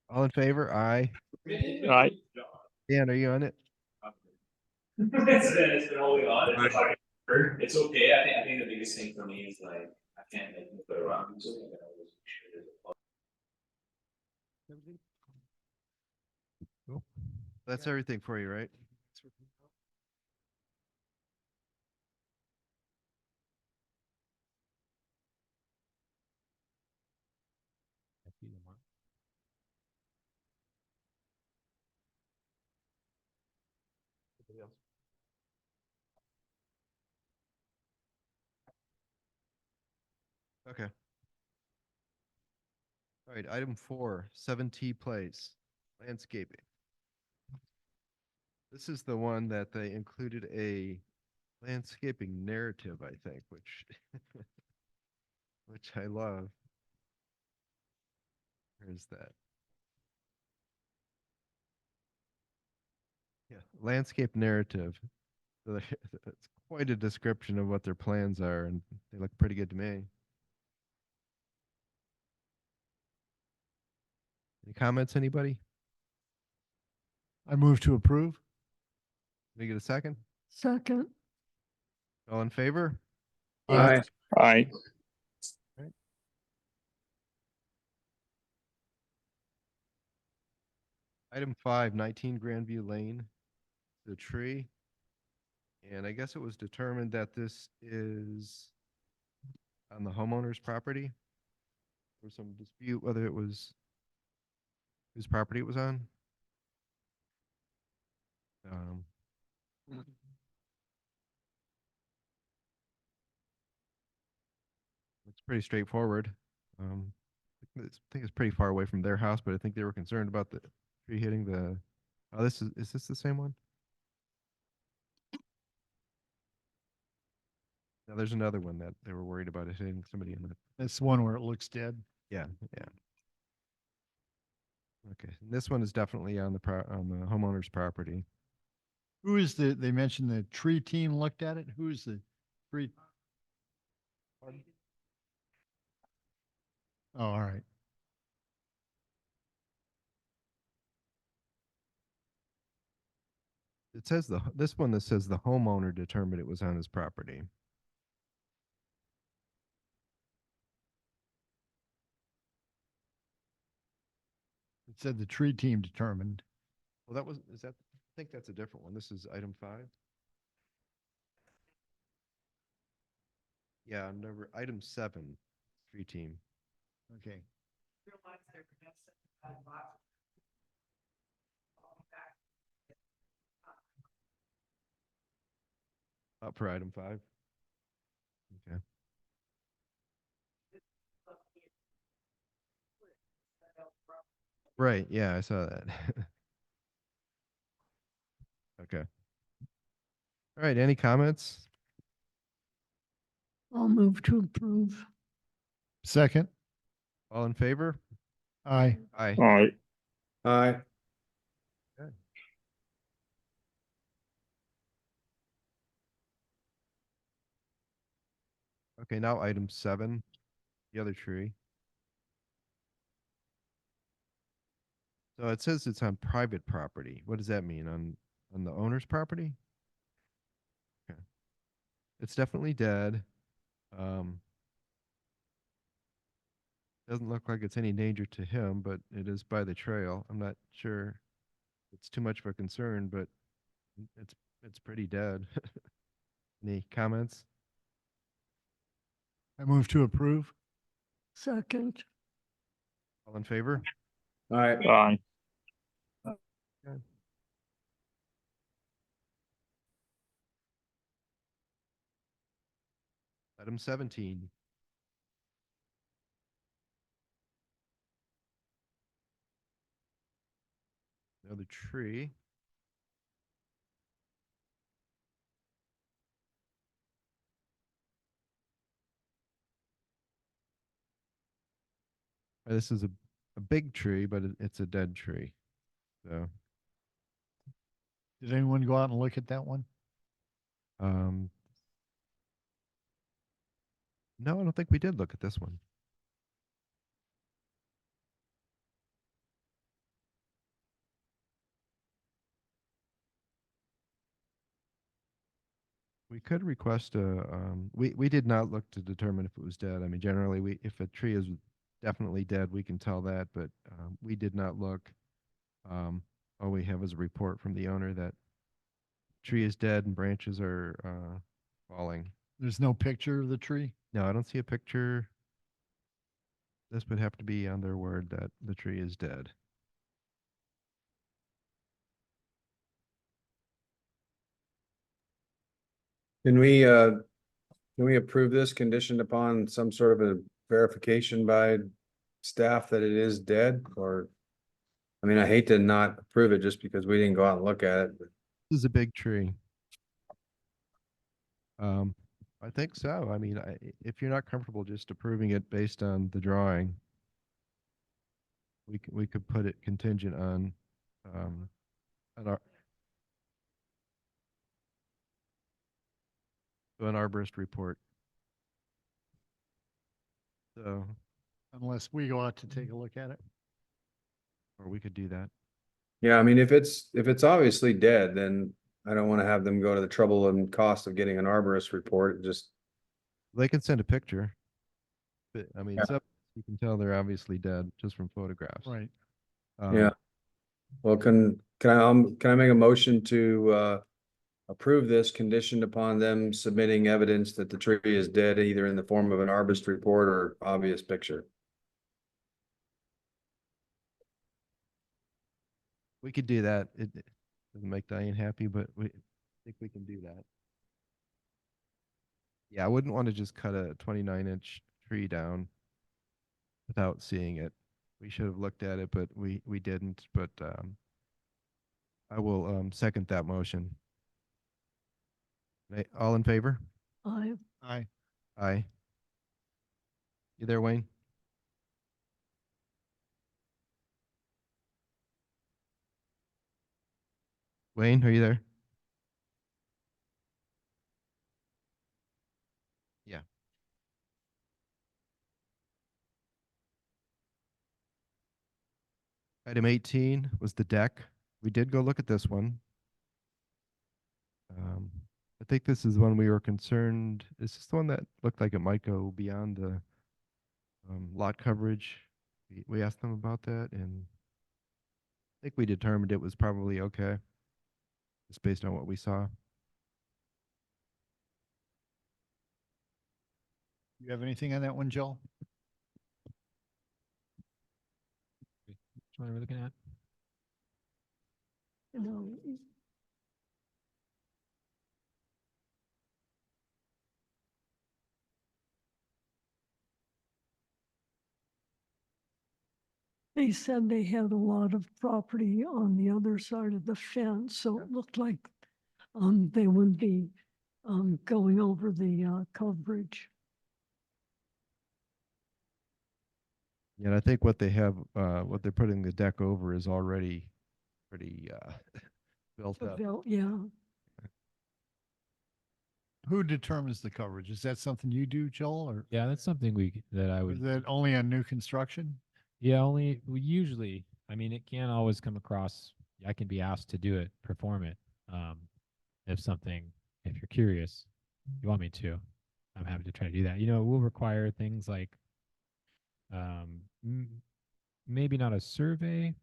All in favor? Aye. aye. Dan, are you on it? It's been all on. It's okay. I think the biggest thing for me is like, I can't make it go around. Cool. That's everything for you, right? Okay. All right, item 4, 7T Place, landscaping. This is the one that they included a landscaping narrative, I think, which which I love. Where's that? Yeah, landscape narrative. So it's quite a description of what their plans are, and they look pretty good to me. Any comments, anybody? I move to approve. Can we get a second? Second. All in favor? Aye. Aye. Item 5, 19 Grandview Lane, the tree. And I guess it was determined that this is on the homeowner's property. There was some dispute whether it was whose property it was on. It's pretty straightforward. I think it's pretty far away from their house, but I think they were concerned about the tree hitting the. Oh, is this the same one? No, there's another one that they were worried about it hitting somebody in the. That's one where it looks dead. Yeah, yeah. Okay, and this one is definitely on the homeowner's property. Who is they mentioned the tree team looked at it. Who is the tree? Oh, all right. It says this one that says the homeowner determined it was on his property. It said the tree team determined. Well, I think that's a different one. This is item 5. Yeah, item 7, tree team. Okay. Up for item 5. Okay. Right, yeah, I saw that. Okay. All right, any comments? I'll move to approve. Second. All in favor? Aye. Aye. Aye. Aye. Okay, now item 7, the other tree. So it says it's on private property. What does that mean? On the owner's property? Okay. It's definitely dead. Doesn't look like it's any danger to him, but it is by the trail. I'm not sure it's too much of a concern, but it's pretty dead. Any comments? I move to approve. Second. All in favor? Aye. Aye. Okay. Item 17. Another tree. This is a big tree, but it's a dead tree. So, Did anyone go out and look at that one? um, no, I don't think we did look at this one. We could request a, we did not look to determine if it was dead. I mean, generally, if a tree is definitely dead, we can tell that, but we did not look. All we have is a report from the owner that tree is dead and branches are falling. There's no picture of the tree? No, I don't see a picture. This would have to be on their word that the tree is dead. Can we approve this conditioned upon some sort of a verification by staff that it is dead, or? I mean, I hate to not approve it just because we didn't go out and look at it, but This is a big tree. I think so. I mean, if you're not comfortable just approving it based on the drawing, we could put it contingent on an arborist report. So, Unless we go out to take a look at it? or we could do that. yeah, I mean, if it's obviously dead, then I don't want to have them go to the trouble and cost of getting an arborist report. Just, They can send a picture. But I mean, Yeah. some you can tell they're obviously dead just from photographs. Right. yeah. Well, can I make a motion to approve this conditioned upon them submitting evidence that the tree is dead, either in the form of an arborist report or obvious picture? We could do that. It doesn't make Diane happy, but I think we can do that. Yeah, I wouldn't want to just cut a 29-inch tree down without seeing it. We should have looked at it, but we didn't. But I will second that motion. All in favor? I, Aye. Aye. You there, Wayne? Wayne, are you there? Yeah. Item 18 was the deck. We did go look at this one. I think this is one we were concerned. Is this the one that looked like it might go beyond the lot coverage? We asked them about that, and I think we determined it was probably okay, just based on what we saw. You have anything on that one, Joel? Which one are we looking at? you know, they said they had a lot of property on the other side of the fence, so it looked like they wouldn't be going over the coverage. Yeah, and I think what they have, what they're putting the deck over is already pretty built up. Yeah. Who determines the coverage? Is that something you do, Joel, or Yeah, that's something that I is would. that only on new construction? Yeah, only we usually. I mean, it can always come across. I can be asked to do it, perform it. If you're curious, you want me to, I'm happy to try to do that. It will require things like, maybe not a survey,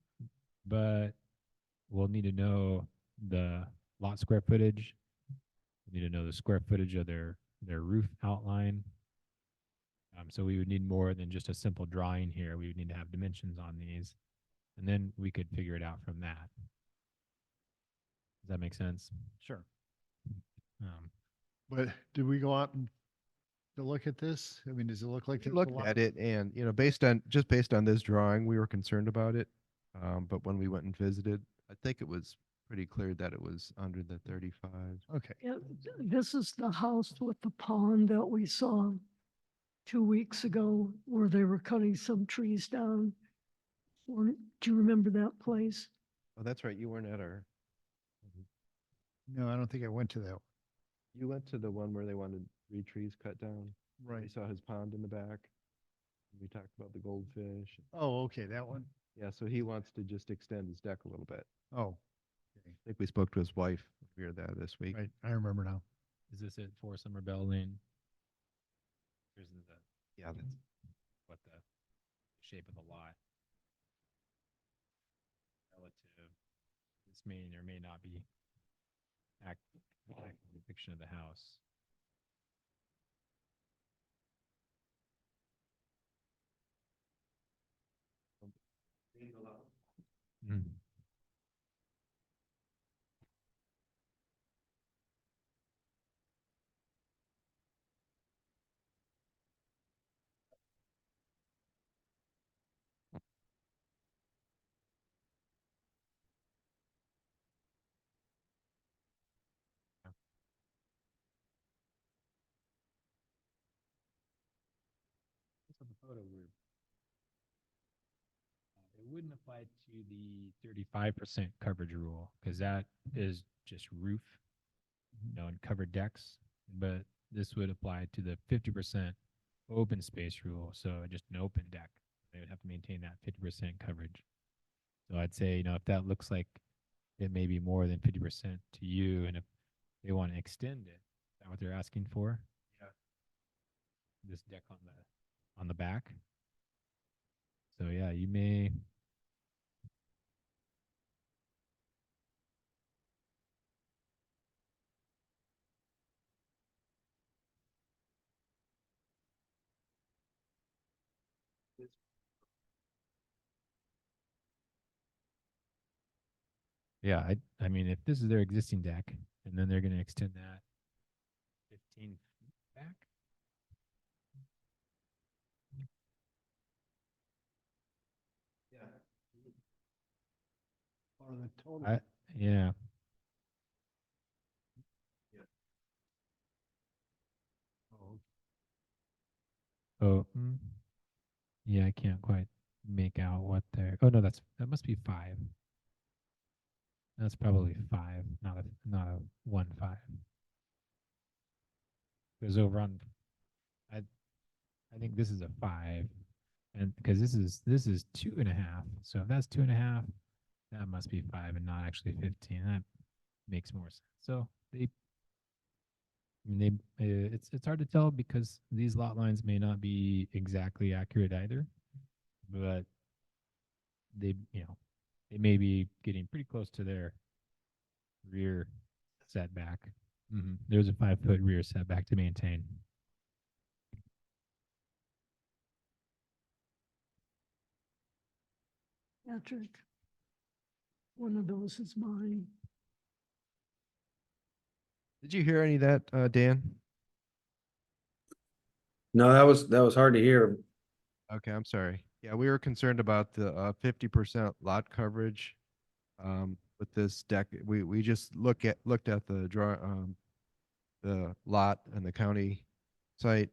but we'll need to know the lot square footage. We need to know the square footage of their roof outline. So we would need more than just a simple drawing here. We would need to have dimensions on these, and then we could figure it out from that. Does that make sense? Sure. Um, But did we go out and to look at this? I mean, does it look like We there's a looked lot- at it, and based on this drawing, we were concerned about it. But when we went and visited, I think it was pretty clear that it was under the 35. Okay. Yeah, this is the house with the pond that we saw 2 weeks ago where they were cutting some trees down. Do you remember that place? Oh, that's right. You weren't at our. No, I don't think I went to that. You went to the one where they wanted 3 trees cut down. You Right. saw his pond in the back. We talked about the goldfish. Oh, okay, that one. Yeah, so he wants to just extend his deck a little bit. Oh, I think we spoke to his wife. We were there this week. right. I remember now. Is this it for Summer Bell Lane? Here's the Yeah, that's what the shape of the lot relative. This may or may not be accurate depiction of the house. Mm. That's the photo group. It wouldn't apply to the 35% coverage rule because that is just roof, and covered decks. But this would apply to the 50% open space rule. So just an open deck, they would have to maintain that 50% coverage. So I'd say, if that looks like it may be more than 50% to you, and if they want to extend it, is that what they're asking for? Yeah. This deck on the back. So yeah, you may. Yeah, I mean, if this is their existing deck, and then they're going to extend that 15 feet back. yeah. Or the total. Yeah. Oh, yeah, I can't quite make out what they're. Oh no, that must be 5. That's probably 5, not a 1-5. Because over on, I think this is a 5, and because this is 2.5. So if that's 2.5, that must be 5 and not actually 15. That makes more sense. So it's hard to tell because these lot lines may not be exactly accurate either, but they may be getting pretty close to their rear setback. There's a 5-foot rear setback to maintain. Patrick, one of those is mine. Did you hear any of that, Dan? No, that was hard to hear. Okay, I'm sorry. Yeah, we were concerned about the 50% lot coverage with this deck. We just looked at the the lot and the county site,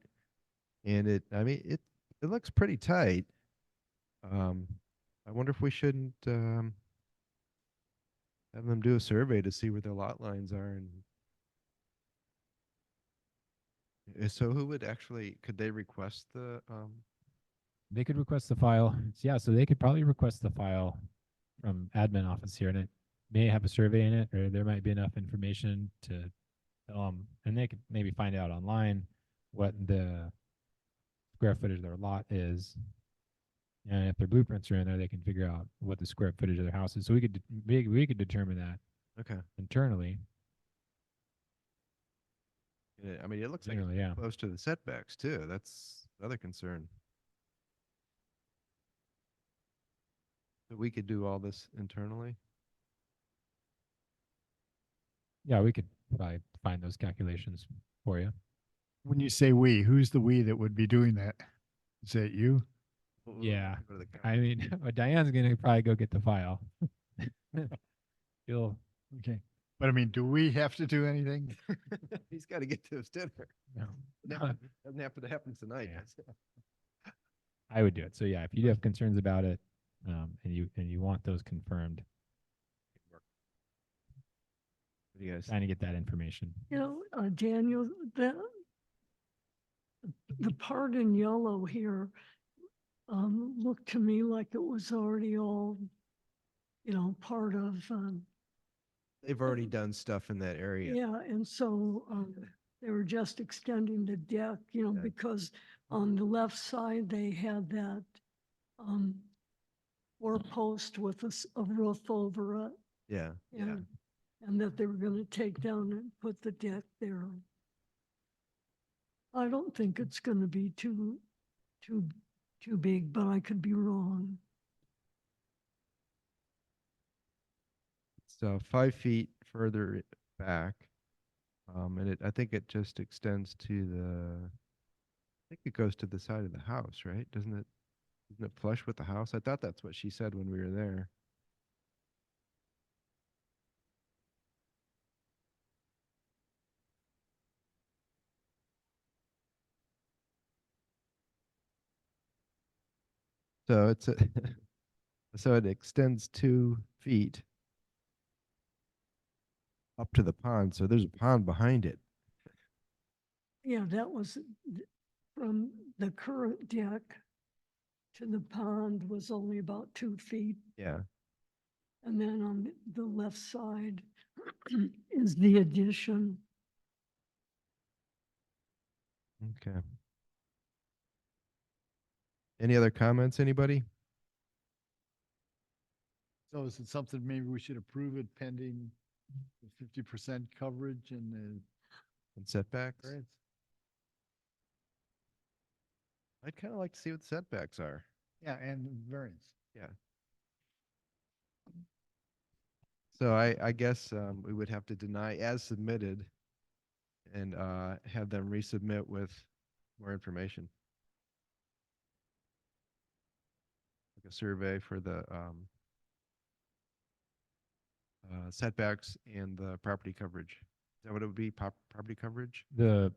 and it looks pretty tight. I wonder if we shouldn't have them do a survey to see where their lot lines are. And so who would actually, could they request the They could request the file. Yeah, so they could probably request the file from admin office here, and it may have a survey in it, or there might be enough information to tell them, and they could maybe find out online what the square footage of their lot is. And if their blueprints are in there, they can figure out what the square footage of their house is. So we could determine that internally. Yeah, I mean, it looks like Generally, yeah. close to the setbacks too. That's another concern. So we could do all this internally. Yeah, we could probably find those calculations for you. When you say we, who's the we that would be doing that? Is that you? Yeah, I mean, Diane's gonna probably go get the file. You'll, Okay. But I mean, do we have to do anything? He's got to get to his dinner. no. Doesn't have to happen tonight. Yeah. does it? I would do it. So yeah, if you do have concerns about it, and you want those confirmed, What do you guys? trying to get that information. You know, Daniel, the part in yellow here looked to me like it was already all, you know, part of, They've already done stuff in that area. yeah, and so they were just extending the deck, you know, Yeah. because on the left side, they had that four post with a roof over it. Yeah. Yeah. And that they were gonna take down and put the deck there. I don't think it's gonna be too big, but I could be wrong. So 5 feet further back. And I think it just extends to I think it goes to the side of the house, right? Isn't it flush with the house? I thought that's what she said when we were there. So so it extends 2 feet up to the pond. So there's a pond behind it. Yeah, that was from the current deck to the pond was only about 2 feet. Yeah. And then on the left side is the addition. Okay. Any other comments, anybody? So is it something maybe we should approve it pending the 50% coverage and the And setbacks? variance? I'd kind of like to see what the setbacks are. Yeah, and variance. Yeah. So I guess we would have to deny as submitted and have them resubmit with more information. Like a survey for the setbacks and the property coverage. Is that what it would be? Property coverage? It'd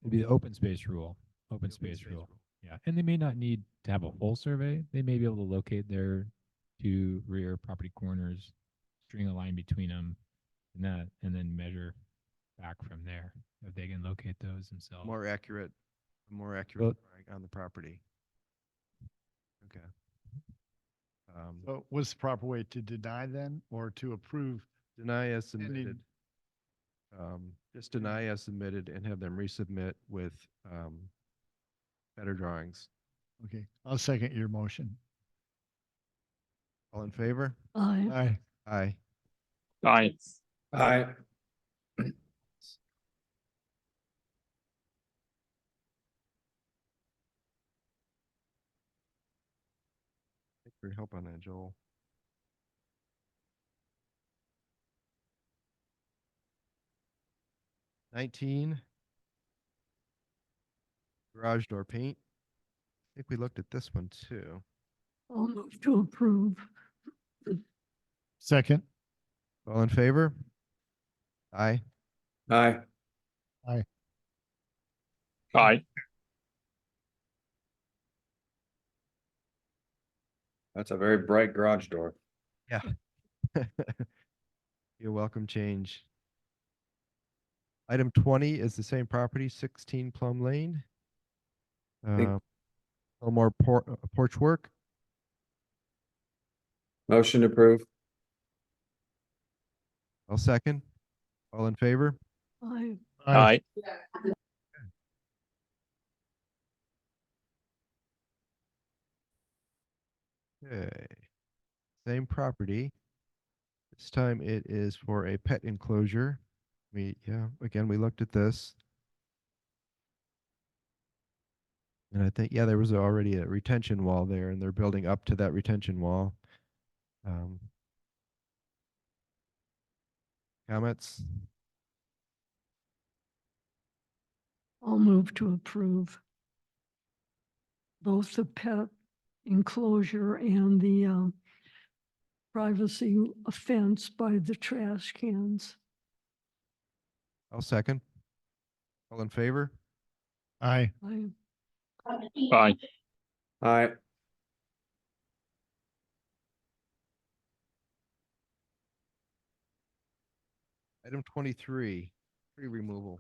be the open space rule. Open space rule. Yeah, and they may not need to have a whole survey. They may be able to locate their two rear property corners, string a line between them, and then measure back from there if they can locate those themselves. More accurate Well- drawing on the property. Okay. So what's the proper way to deny then or to approve? Deny as Pending. submitted. Just deny as submitted and have them resubmit with better drawings. Okay, I'll second your motion. All in favor? I Aye. Aye. Aye. Thanks for your help on that, Joel. $19. Garage door paint. I think we looked at this one too. I'll move to approve. Second. All in favor? Aye. Aye. Aye. That's a very bright garage door. Yeah. You're welcome change. Item 20 is the same property, 16 Plum Lane. Think- A little more porch work. Motion to approve. I'll second. All in favor? I Aye. Okay. Same property. This time it is for a pet enclosure. Again, we looked at this. And I think, there was already a retention wall there and they're building up to that retention wall. Comments? I'll move to approve both the pet enclosure and the privacy fence by the trash cans. I'll second. All in favor? Aye. I, Aye. Aye. Item 23, tree removal.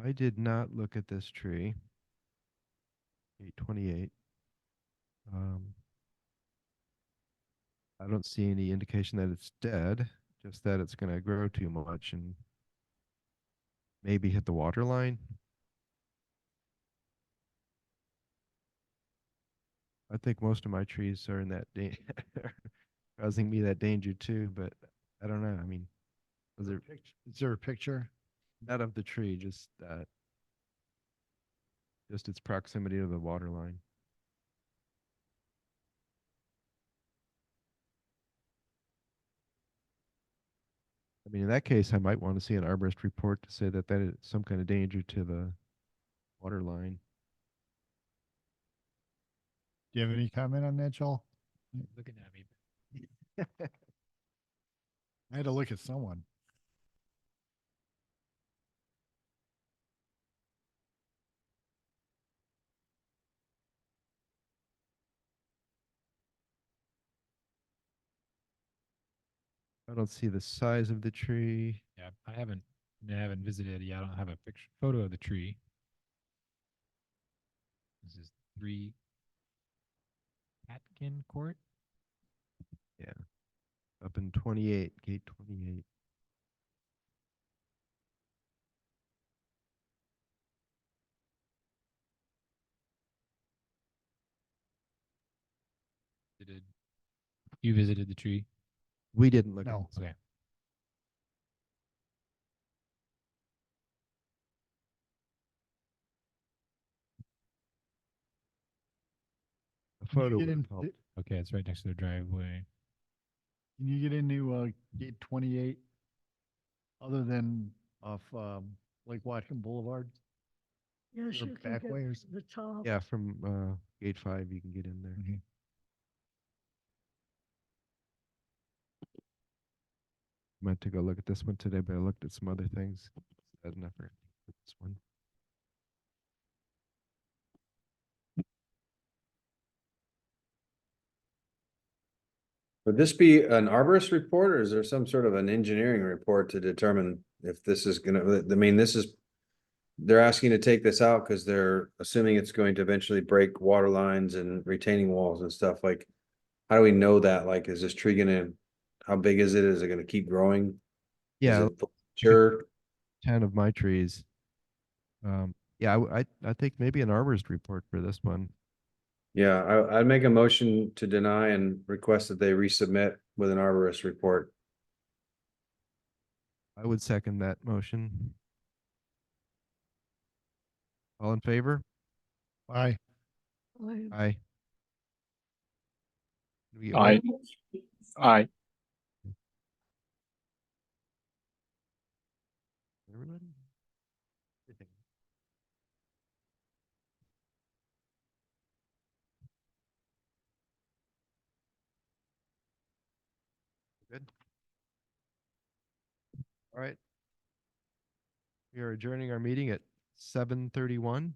I did not look at this tree. 828. I don't see any indication that it's dead, just that it's going to grow too much and maybe hit the water line. I think most of my trees are in that causing me that danger too, but I don't know. I mean, Is there a picture? not of the tree, just its proximity to the water line. I mean, in that case, I might want to see an arborist report to say that that is some kind of danger to the water line. Do you have any comment on that, Joel? Looking at me. I had to look at someone. I don't see the size of the tree. Yeah, I haven't visited it yet. I don't have a photo of the tree. This is 3 Atkin Court. Yeah. Up in 28, gate 28. You visited the tree? We didn't look No. at it. Okay. A photo get would in- have helped. Okay, it's right next to the driveway. Can you get into gate 28 other than off Lake Watkin Boulevard? yes, Or you can back get way or to the top. Yeah, from gate 5, you can get in there. Mhm. Meant to go look at this one today, but I looked at some other things. Had enough for this one. Would this be an arborist report or is there some sort of an engineering report to determine if this is gonna, I mean, they're asking to take this out because they're assuming it's going to eventually break water lines and retaining walls and stuff like, how do we know that? Like, is this tree gonna, how big is it? Is it gonna keep growing? Is Yeah, it sure? 10 of my trees. Yeah, I think maybe an arborist report for this one. Yeah, I'd make a motion to deny and request that they resubmit with an arborist report. I would second that motion. All in favor? Aye. I, Aye. Did we get Aye. one? Aye. Everybody? Everything. Good. All right. We are adjourning our meeting at 7:31.